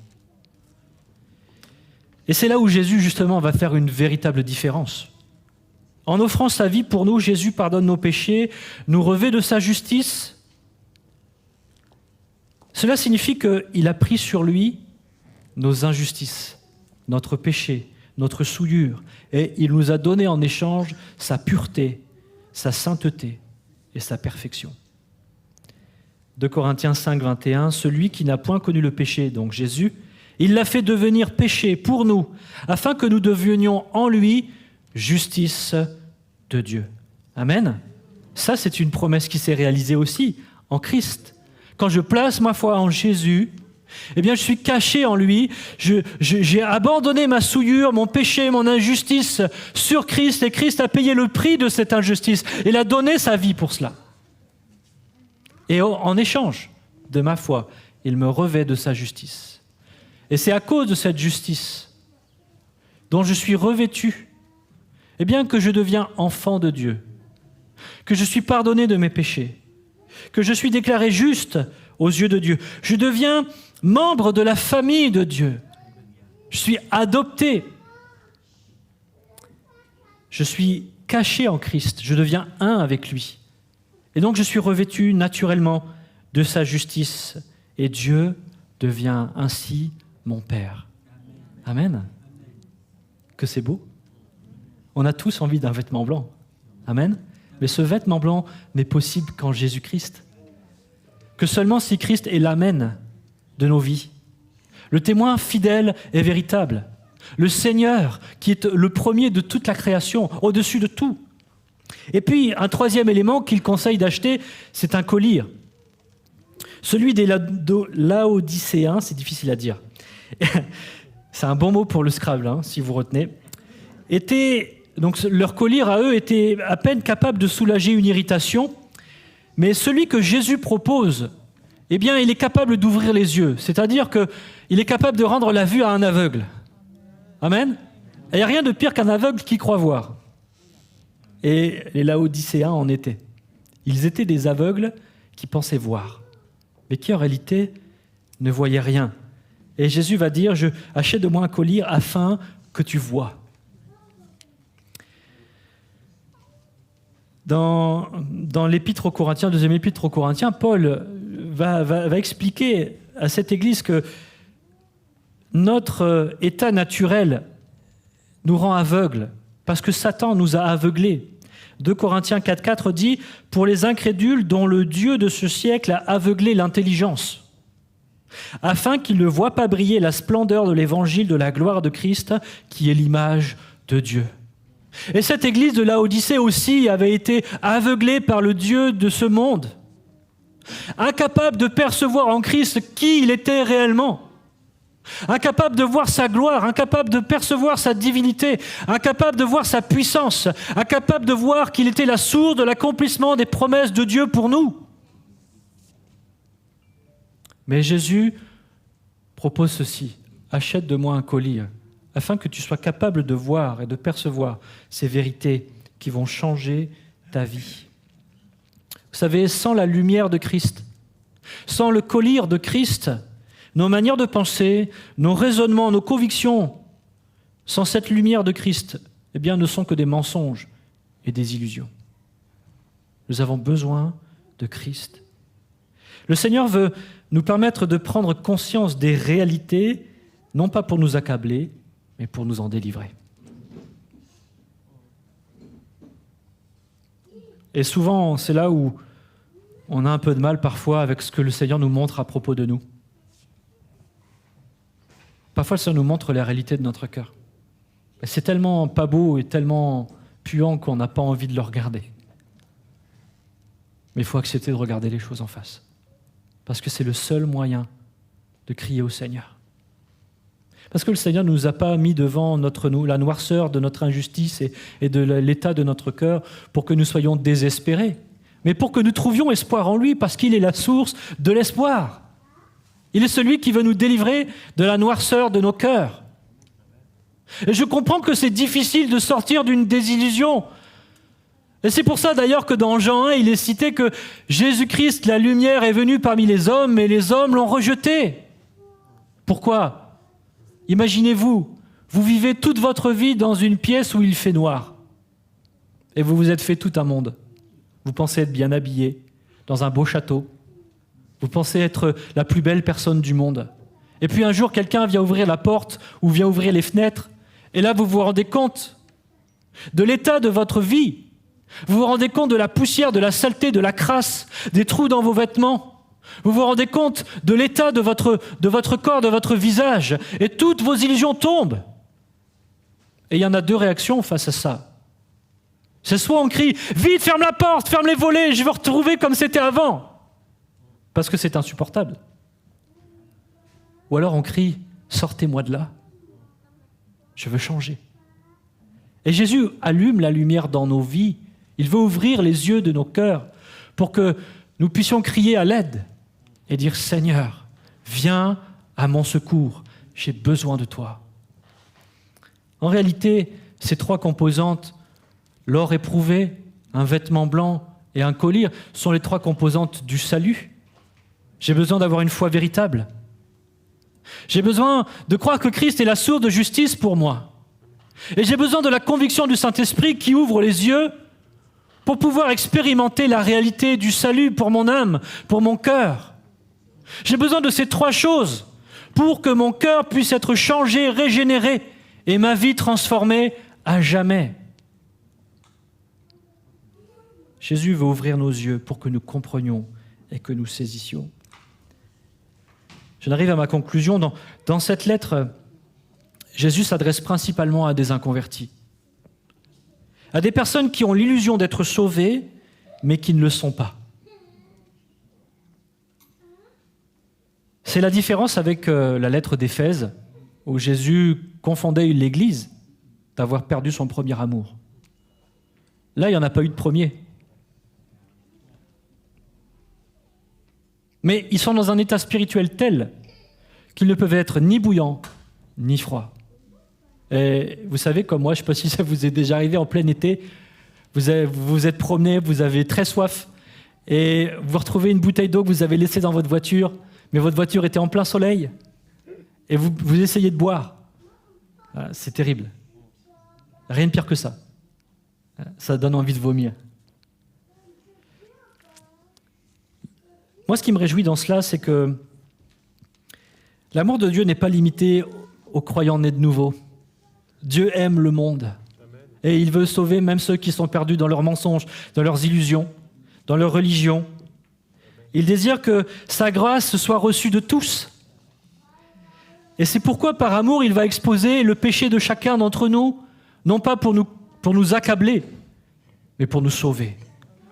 Et c'est là où Jésus, justement, va faire une véritable différence. En offrant sa vie pour nous, Jésus pardonne nos péchés, nous revêt de sa justice. Cela signifie qu'il a pris sur lui nos injustices, notre péché, notre souillure, et il nous a donné en échange sa pureté, sa sainteté et sa perfection. 2 Corinthiens 5, 21, « Celui qui n'a point connu le péché, donc Jésus, il l'a fait devenir péché pour nous, afin que nous devenions en lui justice de Dieu. » Amen. Ça, c'est une promesse qui s'est réalisée aussi en Christ. Quand je place ma foi en Jésus, je suis caché en lui, j'ai abandonné ma souillure, mon péché, mon injustice sur Christ, et Christ a payé le prix de cette injustice. Il a donné sa vie pour cela. Et en échange de ma foi, il me revêt de sa justice. Et c'est à cause de cette justice dont je suis revêtu, que je deviens enfant de Dieu, que je suis pardonné de mes péchés, que je suis déclaré juste aux yeux de Dieu. Je deviens membre de la famille de Dieu. Je suis adopté. Je suis caché en Christ. Je deviens un avec lui. Et donc je suis revêtu naturellement de sa justice. Et Dieu devient ainsi mon Père. Amen. Que c'est beau. On a tous envie d'un vêtement blanc. Amen. Mais ce vêtement blanc n'est possible qu'en Jésus-Christ. Que seulement si Christ est l'amen de nos vies. Le témoin fidèle et véritable. Le Seigneur qui est le premier de toute la création, au-dessus de tout. Et puis, un troisième élément qu'il conseille d'acheter, c'est un collier. celui des Laodicéens, c'est difficile à dire. C'est un bon mot pour le Scrabble, si vous retenez. Donc leur collyre à eux était à peine capable de soulager une irritation, mais celui que Jésus propose, eh bien, il est capable d'ouvrir les yeux, c'est-à-dire qu'il est capable de rendre la vue à un aveugle. Amen. Il n'y a rien de pire qu'un aveugle qui croit voir. Et les Laodicéens en étaient. Ils étaient des aveugles qui pensaient voir, mais qui en réalité ne voyaient rien. Et Jésus va dire, achète de moi un collyre afin que tu vois. Dans l'épître aux Corinthiens, deuxième épître aux Corinthiens, Paul va expliquer à cette église que notre état naturel nous rend aveugles, parce que Satan nous a aveuglés. 2 Corinthiens 4,4 dit « Pour les incrédules dont le Dieu de ce siècle a aveuglé l'intelligence, afin qu'ils ne voient pas briller la splendeur de l'évangile de la gloire de Christ, qui est l'image de Dieu. » Et cette église de Laodicée aussi avait été aveuglée par le Dieu de ce monde, incapable de percevoir en Christ qui il était réellement, incapable de voir sa gloire, incapable de percevoir sa divinité, incapable de voir sa puissance, incapable de voir qu'il était la source de l'accomplissement des promesses de Dieu pour nous. Mais Jésus propose ceci, achète de moi un collyre, afin que tu sois capable de voir et de percevoir ces vérités qui vont changer ta vie. Vous savez, sans la lumière de Christ, sans le collyre de Christ, nos manières de penser, nos raisonnements, nos convictions, sans cette lumière de Christ, eh bien, ne sont que des mensonges et des illusions. Nous avons besoin de Christ. Le Seigneur veut nous permettre de prendre conscience des réalités, non pas pour nous accabler, mais pour nous en délivrer. Et souvent, c'est là où on a un peu de mal parfois avec ce que le Seigneur nous montre à propos de nous. Parfois, le Seigneur nous montre la réalité de notre cœur. Et c'est tellement pas beau et tellement puant qu'on n'a pas envie de le regarder. Mais il faut accepter de regarder les choses en face. Parce que c'est le seul moyen de crier au Seigneur. Parce que le Seigneur ne nous a pas mis devant la noirceur de notre injustice et de l'état de notre cœur pour que nous soyons désespérés, mais pour que nous trouvions espoir en lui, parce qu'il est la source de l'espoir. Il est celui qui veut nous délivrer de la noirceur de nos cœurs. Et je comprends que c'est difficile de sortir d'une désillusion. Et c'est pour ça d'ailleurs que dans Jean 1, il est cité que Jésus-Christ, la lumière, est venu parmi les hommes, mais les hommes l'ont rejeté. Pourquoi ? Imaginez-vous, vous vivez toute votre vie dans une pièce où il fait noir. Et vous vous êtes fait tout un monde. Vous pensez être bien habillé, dans un beau château. Vous pensez être la plus belle personne du monde. Et puis un jour, quelqu'un vient ouvrir la porte ou vient ouvrir les fenêtres. Et là, vous vous rendez compte de l'état de votre vie. Vous vous rendez compte de la poussière, de la saleté, de la crasse, des trous dans vos vêtements. Vous vous rendez compte de l'état de votre corps, de votre visage. Et toutes vos illusions tombent. Et il y en a deux réactions face à ça. C'est soit on crie « Vite, ferme la porte, ferme les volets, je vais retrouver comme c'était avant !» Parce que c'est insupportable. Ou alors on crie « Sortez-moi de là, je veux changer !» Et Jésus allume la lumière dans nos vies. Il veut ouvrir les yeux de nos cœurs pour que nous puissions crier à l'aide et dire « Seigneur, viens à mon secours, j'ai besoin de toi. » En réalité, ces trois composantes, l'or éprouvé, un vêtement blanc et un collyre, sont les trois composantes du salut. J'ai besoin d'avoir une foi véritable. J'ai besoin de croire que Christ est la source de justice pour moi. Et j'ai besoin de la conviction du Saint-Esprit qui ouvre les yeux pour pouvoir expérimenter la réalité du salut pour mon âme, pour mon cœur. J'ai besoin de ces trois choses pour que mon cœur puisse être changé, régénéré et ma vie transformée à jamais. Jésus veut ouvrir nos yeux pour que nous comprenions et que nous saisissions. J'en arrive à ma conclusion. Dans cette lettre, Jésus s'adresse principalement à des inconvertis, à des personnes qui ont l'illusion d'être sauvées, mais qui ne le sont pas. C'est la différence avec la lettre d'Éphèse, où Jésus confondait l'Église d'avoir perdu son premier amour. Là, il n'y en a pas eu de premier. Mais ils sont dans un état spirituel tel qu'ils ne peuvent être ni bouillants, ni froids. Et vous savez, comme moi, je ne sais pas si ça vous est déjà arrivé en plein été, vous vous êtes promené, vous avez très soif, et vous retrouvez une bouteille d'eau que vous avez laissée dans votre voiture, mais votre voiture était en plein soleil, et vous essayez de boire. Ah, c'est terrible. Rien de pire que ça. Ça donne envie de vomir. Moi, ce qui me réjouit dans cela, c'est que l'amour de Dieu n'est pas limité aux croyants nés de nouveau. Dieu aime le monde. Et il veut sauver même ceux qui sont perdus dans leurs mensonges, dans leurs illusions, dans leur religion. Il désire que sa grâce soit reçue de tous. Et c'est pourquoi, par amour, il va exposer le péché de chacun d'entre nous, non pas pour nous accabler, mais pour nous sauver,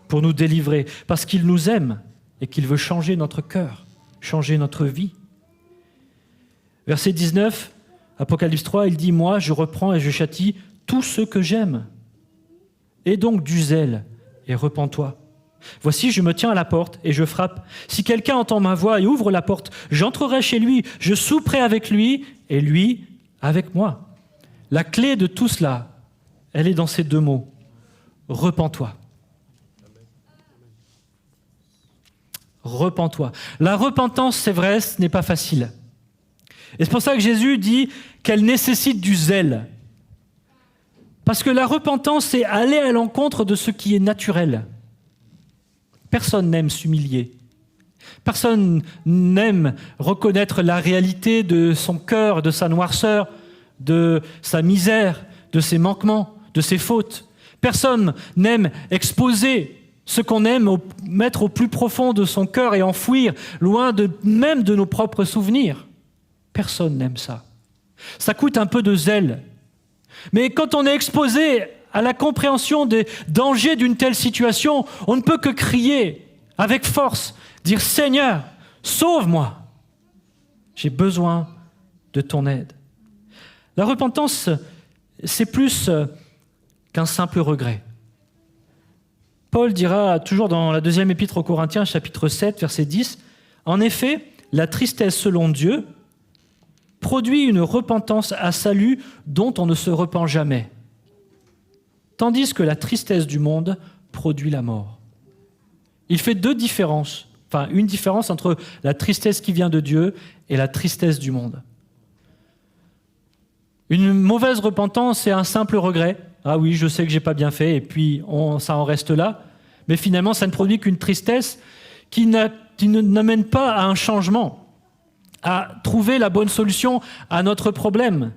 pour nous délivrer, parce qu'il nous aime et qu'il veut changer notre cœur, changer notre vie. Verset 19, Apocalypse 3, il dit « Moi, je reprends et je châtie tous ceux que j'aime. Et donc du zèle, et repens-toi. Voici, je me tiens à la porte et je frappe. Si quelqu'un entend ma voix et ouvre la porte, j'entrerai chez lui, je souperai avec lui et lui avec moi. » La clé de tout cela, elle est dans ces deux mots. Repens-toi. Repens-toi. La repentance, c'est vrai, ce n'est pas facile. Et c'est pour ça que Jésus dit qu'elle nécessite du zèle. Parce que la repentance, c'est aller à l'encontre de ce qui est naturel. Personne n'aime s'humilier. Personne n'aime reconnaître la réalité de son cœur, de sa noirceur, de sa misère, de ses manquements, de ses fautes. Personne n'aime exposer ce qu'on aime, mettre au plus profond de son cœur et enfouir, loin même de nos propres souvenirs. Personne n'aime ça. Ça coûte un peu de zèle. Mais quand on est exposé à la compréhension des dangers d'une telle situation, on ne peut que crier avec force, dire « Seigneur, sauve-moi, j'ai besoin de ton aide ». La repentance, c'est plus qu'un simple regret. Paul dira toujours dans la deuxième épître aux Corinthiens, chapitre 7, verset 10, « En effet, la tristesse selon Dieu produit une repentance à salut dont on ne se repent jamais, tandis que la tristesse du monde produit la mort. » Il fait deux différences, enfin une différence entre la tristesse qui vient de Dieu et la tristesse du monde. Une mauvaise repentance, c'est un simple regret. Ah oui, je sais que j'ai pas bien fait, et puis ça en reste là. Mais finalement, ça ne produit qu'une tristesse qui n'amène pas à un changement, à trouver la bonne solution à notre problème.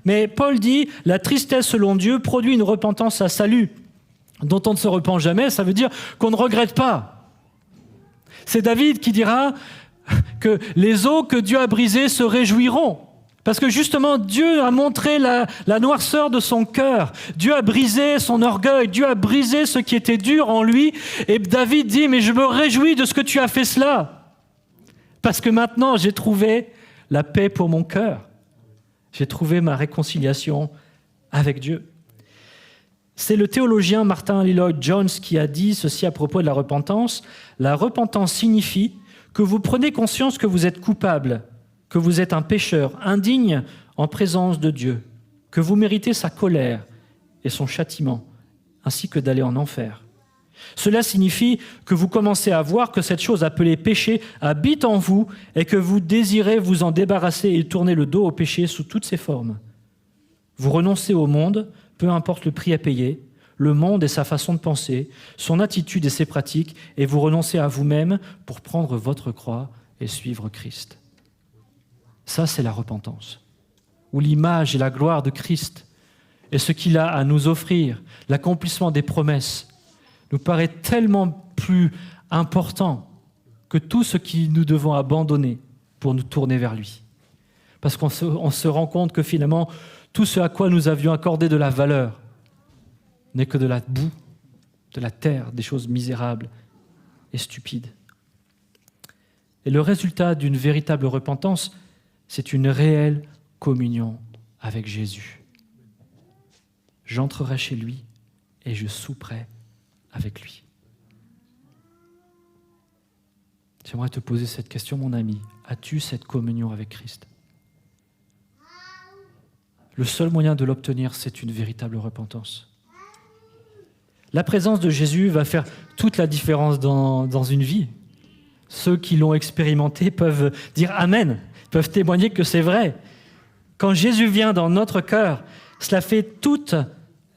Mais Paul dit, la tristesse selon Dieu produit une repentance à salut, dont on ne se repent jamais. Ça veut dire qu'on ne regrette pas. C'est David qui dira que les os que Dieu a brisés se réjouiront. Parce que justement, Dieu a montré la noirceur de son cœur. Dieu a brisé son orgueil. Dieu a brisé ce qui était dur en lui. Et David dit, mais je me réjouis de ce que tu as fait cela. Parce que maintenant, j'ai trouvé la paix pour mon cœur. J'ai trouvé ma réconciliation avec Dieu. C'est le théologien Martin Lloyd-Jones qui a dit ceci à propos de la repentance. La repentance signifie que vous prenez conscience que vous êtes coupable, que vous êtes un pécheur, indigne en présence de Dieu, que vous méritez sa colère et son châtiment, ainsi que d'aller en enfer. Cela signifie que vous commencez à voir que cette chose appelée péché habite en vous et que vous désirez vous en débarrasser et tourner le dos au péché sous toutes ses formes. Vous renoncez au monde, peu importe le prix à payer, le monde et sa façon de penser, son attitude et ses pratiques, et vous renoncez à vous-même pour prendre votre croix et suivre Christ. Ça, c'est la repentance, où l'image et la gloire de Christ et ce qu'il a à nous offrir, l'accomplissement des promesses, nous paraît tellement plus important que tout ce que nous devons abandonner pour nous tourner vers lui. Parce qu'on se rend compte que finalement, tout ce à quoi nous avions accordé de la valeur n'est que de la boue, de la terre, des choses misérables et stupides. Et le résultat d'une véritable repentance, c'est une réelle communion avec Jésus. J'entrerai chez lui et je souperai avec lui. J'aimerais te poser cette question, mon ami. As-tu cette communion avec Christ ? Le seul moyen de l'obtenir, c'est une véritable repentance. La présence de Jésus va faire toute la différence dans une vie. Ceux qui l'ont expérimenté peuvent dire Amen, peuvent témoigner que c'est vrai. Quand Jésus vient dans notre cœur, cela fait toute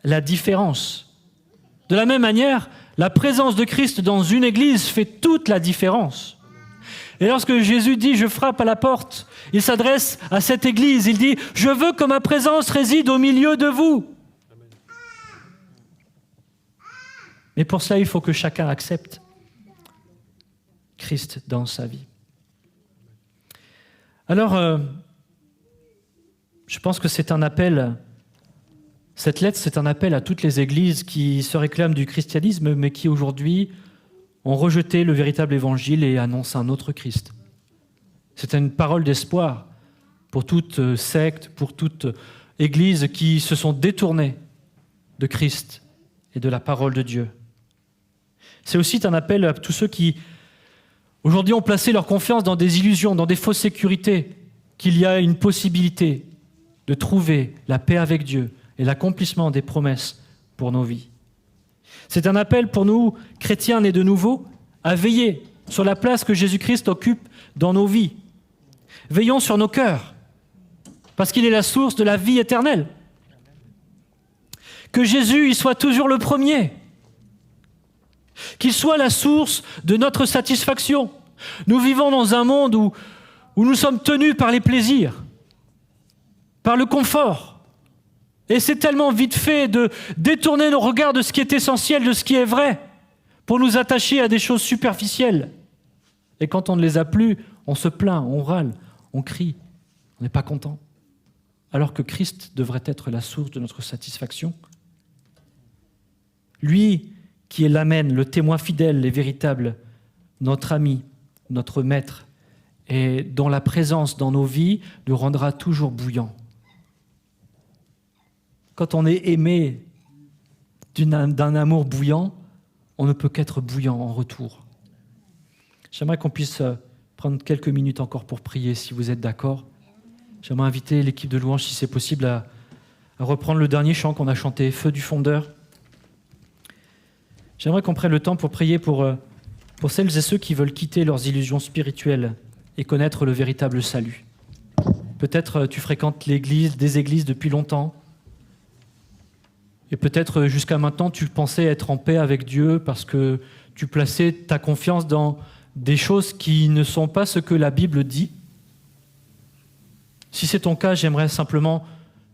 la différence. De la même manière, la présence de Christ dans une église fait toute la différence. Et lorsque Jésus dit « Je frappe à la porte », il s'adresse à cette église. Il dit « Je veux que ma présence réside au milieu de vous ». Mais pour cela, il faut que chacun accepte Christ dans sa vie. Alors, je pense que c'est un appel, cette lettre, c'est un appel à toutes les églises qui se réclament du christianisme, mais qui aujourd'hui ont rejeté le véritable évangile et annoncent un autre Christ. C'est une parole d'espoir pour toute secte, pour toute église qui se sont détournées de Christ et de la parole de Dieu. C'est aussi un appel à tous ceux qui, aujourd'hui, ont placé leur confiance dans des illusions, dans des fausses sécurités, qu'il y a une possibilité de trouver la paix avec Dieu et l'accomplissement des promesses pour nos vies. C'est un appel pour nous, chrétiens nés de nouveau, à veiller sur la place que Jésus-Christ occupe dans nos vies. Veillons sur nos cœurs, parce qu'il est la source de la vie éternelle. Que Jésus y soit toujours le premier, qu'il soit la source de notre satisfaction. Nous vivons dans un monde où nous sommes tenus par les plaisirs, par le confort. Et c'est tellement vite fait de détourner nos regards de ce qui est essentiel, de ce qui est vrai, pour nous attacher à des choses superficielles. Et quand on ne les a plus, on se plaint, on râle, on crie, on n'est pas content. Alors que Christ devrait être la source de notre satisfaction. Lui qui est l'Amen, le témoin fidèle et véritable, notre ami, notre maître, et dont la présence dans nos vies nous rendra toujours bouillants. Quand on est aimé d'un amour bouillant, on ne peut qu'être bouillant en retour. J'aimerais qu'on puisse prendre quelques minutes encore pour prier, si vous êtes d'accord. J'aimerais inviter l'équipe de louange, si c'est possible, à reprendre le dernier chant qu'on a chanté, « Feu du fondeur ». J'aimerais qu'on prenne le temps pour prier pour celles et ceux qui veulent quitter leurs illusions spirituelles et connaître le véritable salut. Peut-être tu fréquentes l'église, des églises depuis longtemps, et peut-être jusqu'à maintenant tu pensais être en paix avec Dieu parce que tu plaçais ta confiance dans des choses qui ne sont pas ce que la Bible dit. Si c'est ton cas, j'aimerais simplement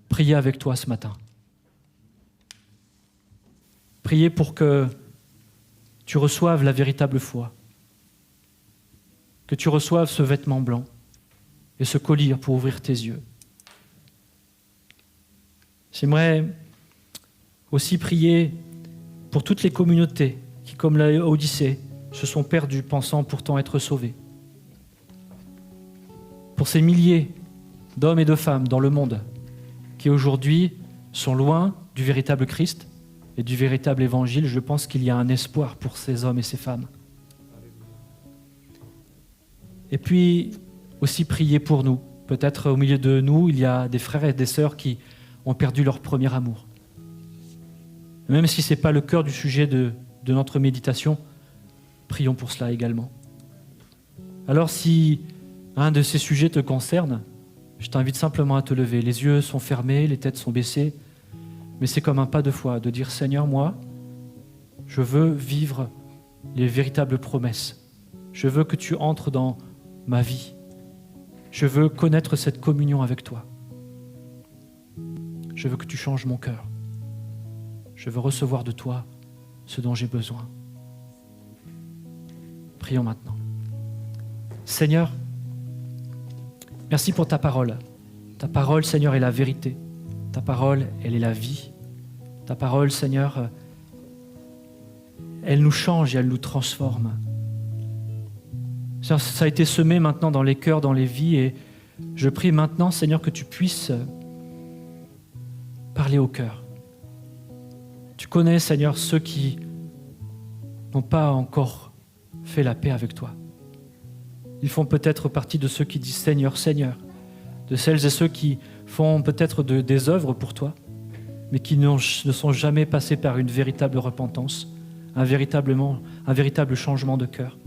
prier avec toi ce matin. Prier pour que tu reçoives la véritable foi, que tu reçoives ce vêtement blanc et ce collier pour ouvrir tes yeux. J'aimerais aussi prier pour toutes les communautés qui, comme la Odyssée, se sont perdues pensant pourtant être sauvées. Pour ces milliers d'hommes et de femmes dans le monde qui aujourd'hui sont loin du véritable Christ et du véritable évangile, je pense qu'il y a un espoir pour ces hommes et ces femmes. Et puis aussi prier pour nous. Peut-être au milieu de nous, il y a des frères et des sœurs qui ont perdu leur premier amour. Même si ce n'est pas le cœur du sujet de notre méditation, prions pour cela également. Alors si un de ces sujets te concerne, je t'invite simplement à te lever. Les yeux sont fermés, les têtes sont baissées, mais c'est comme un pas de foi, de dire « Seigneur, moi, je veux vivre les véritables promesses. Je veux que tu entres dans ma vie. Je veux connaître cette communion avec toi. Je veux que tu changes mon cœur. Je veux recevoir de toi ce dont j'ai besoin. » Prions maintenant. Seigneur, merci pour ta parole. Ta parole, Seigneur, est la vérité. Ta parole, elle est la vie. Ta parole, Seigneur, elle nous change et elle nous transforme. Seigneur, ça a été semé maintenant dans les cœurs, dans les vies, et je prie maintenant, Seigneur, que tu puisses parler au cœur. Tu connais, Seigneur, ceux qui n'ont pas encore fait la paix avec toi. Ils font peut-être partie de ceux qui disent Seigneur, Seigneur, de celles et ceux qui font peut-être des œuvres pour toi, mais qui ne sont jamais passés par une véritable repentance, un véritable changement de cœur.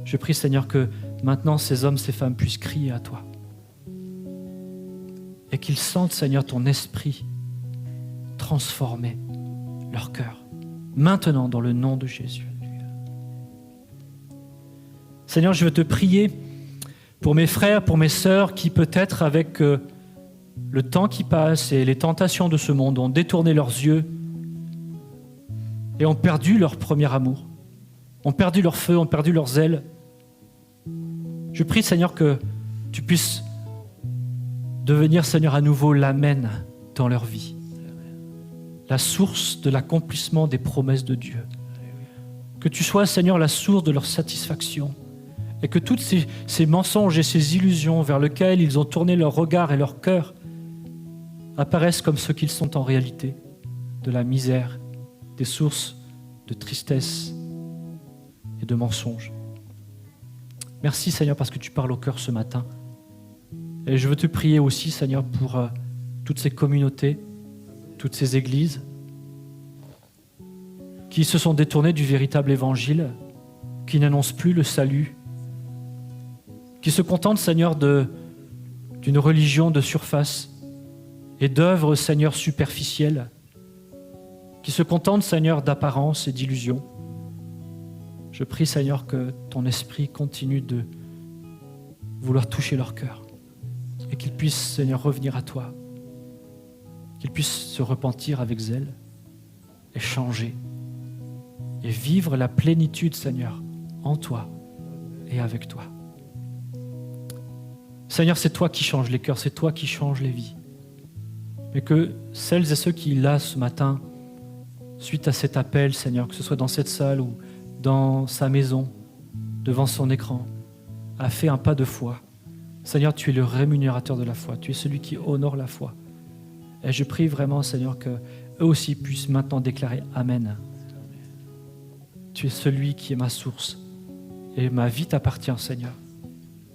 Je prie, Seigneur, que maintenant ces hommes, ces femmes puissent crier à toi et qu'ils sentent, Seigneur, ton esprit transformer leur cœur, maintenant dans le nom de Jésus. Seigneur, je veux te prier pour mes frères, pour mes sœurs qui peut-être avec le temps qui passe et les tentations de ce monde ont détourné leurs yeux et ont perdu leur premier amour, ont perdu leur feu, ont perdu leur zèle. Je prie, Seigneur, que tu puisses devenir, Seigneur, à nouveau l'amen dans leur vie, la source de l'accomplissement des promesses de Dieu. Que tu sois, Seigneur, la source de leur satisfaction et que tous ces mensonges et ces illusions vers lesquels ils ont tourné leur regard et leur cœur apparaissent comme ce qu'ils sont en réalité, de la misère, des sources de tristesse et de mensonges. Merci, Seigneur, parce que tu parles au cœur ce matin. Et je veux te prier aussi, Seigneur, pour toutes ces communautés, toutes ces églises qui se sont détournées du véritable évangile, qui n'annoncent plus le salut, qui se contentent, Seigneur, d'une religion de surface et d'œuvres, Seigneur, superficielles, qui se contentent, Seigneur, d'apparence et d'illusions. Je prie, Seigneur, que ton esprit continue de vouloir toucher leur cœur et qu'ils puissent, Seigneur, revenir à toi, qu'ils puissent se repentir avec zèle et changer et vivre la plénitude, Seigneur, en toi et avec toi. Seigneur, c'est toi qui changes les cœurs, c'est toi qui changes les vies. Mais que celles et ceux qui, là, ce matin, suite à cet appel, Seigneur, que ce soit dans cette salle ou dans sa maison, devant son écran, a fait un pas de foi. Seigneur, tu es le rémunérateur de la foi, tu es celui qui honore la foi. Et je prie vraiment, Seigneur, qu'eux aussi puissent maintenant déclarer Amen. Tu es celui qui est ma source et ma vie t'appartient, Seigneur.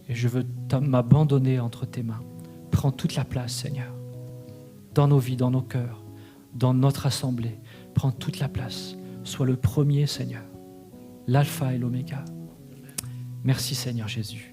Et je veux m'abandonner entre tes mains. Prends toute la place, Seigneur, dans nos vies, dans nos cœurs, dans notre assemblée. Prends toute la place. Sois le premier, Seigneur, l'alpha et l'oméga. Merci, Seigneur Jésus.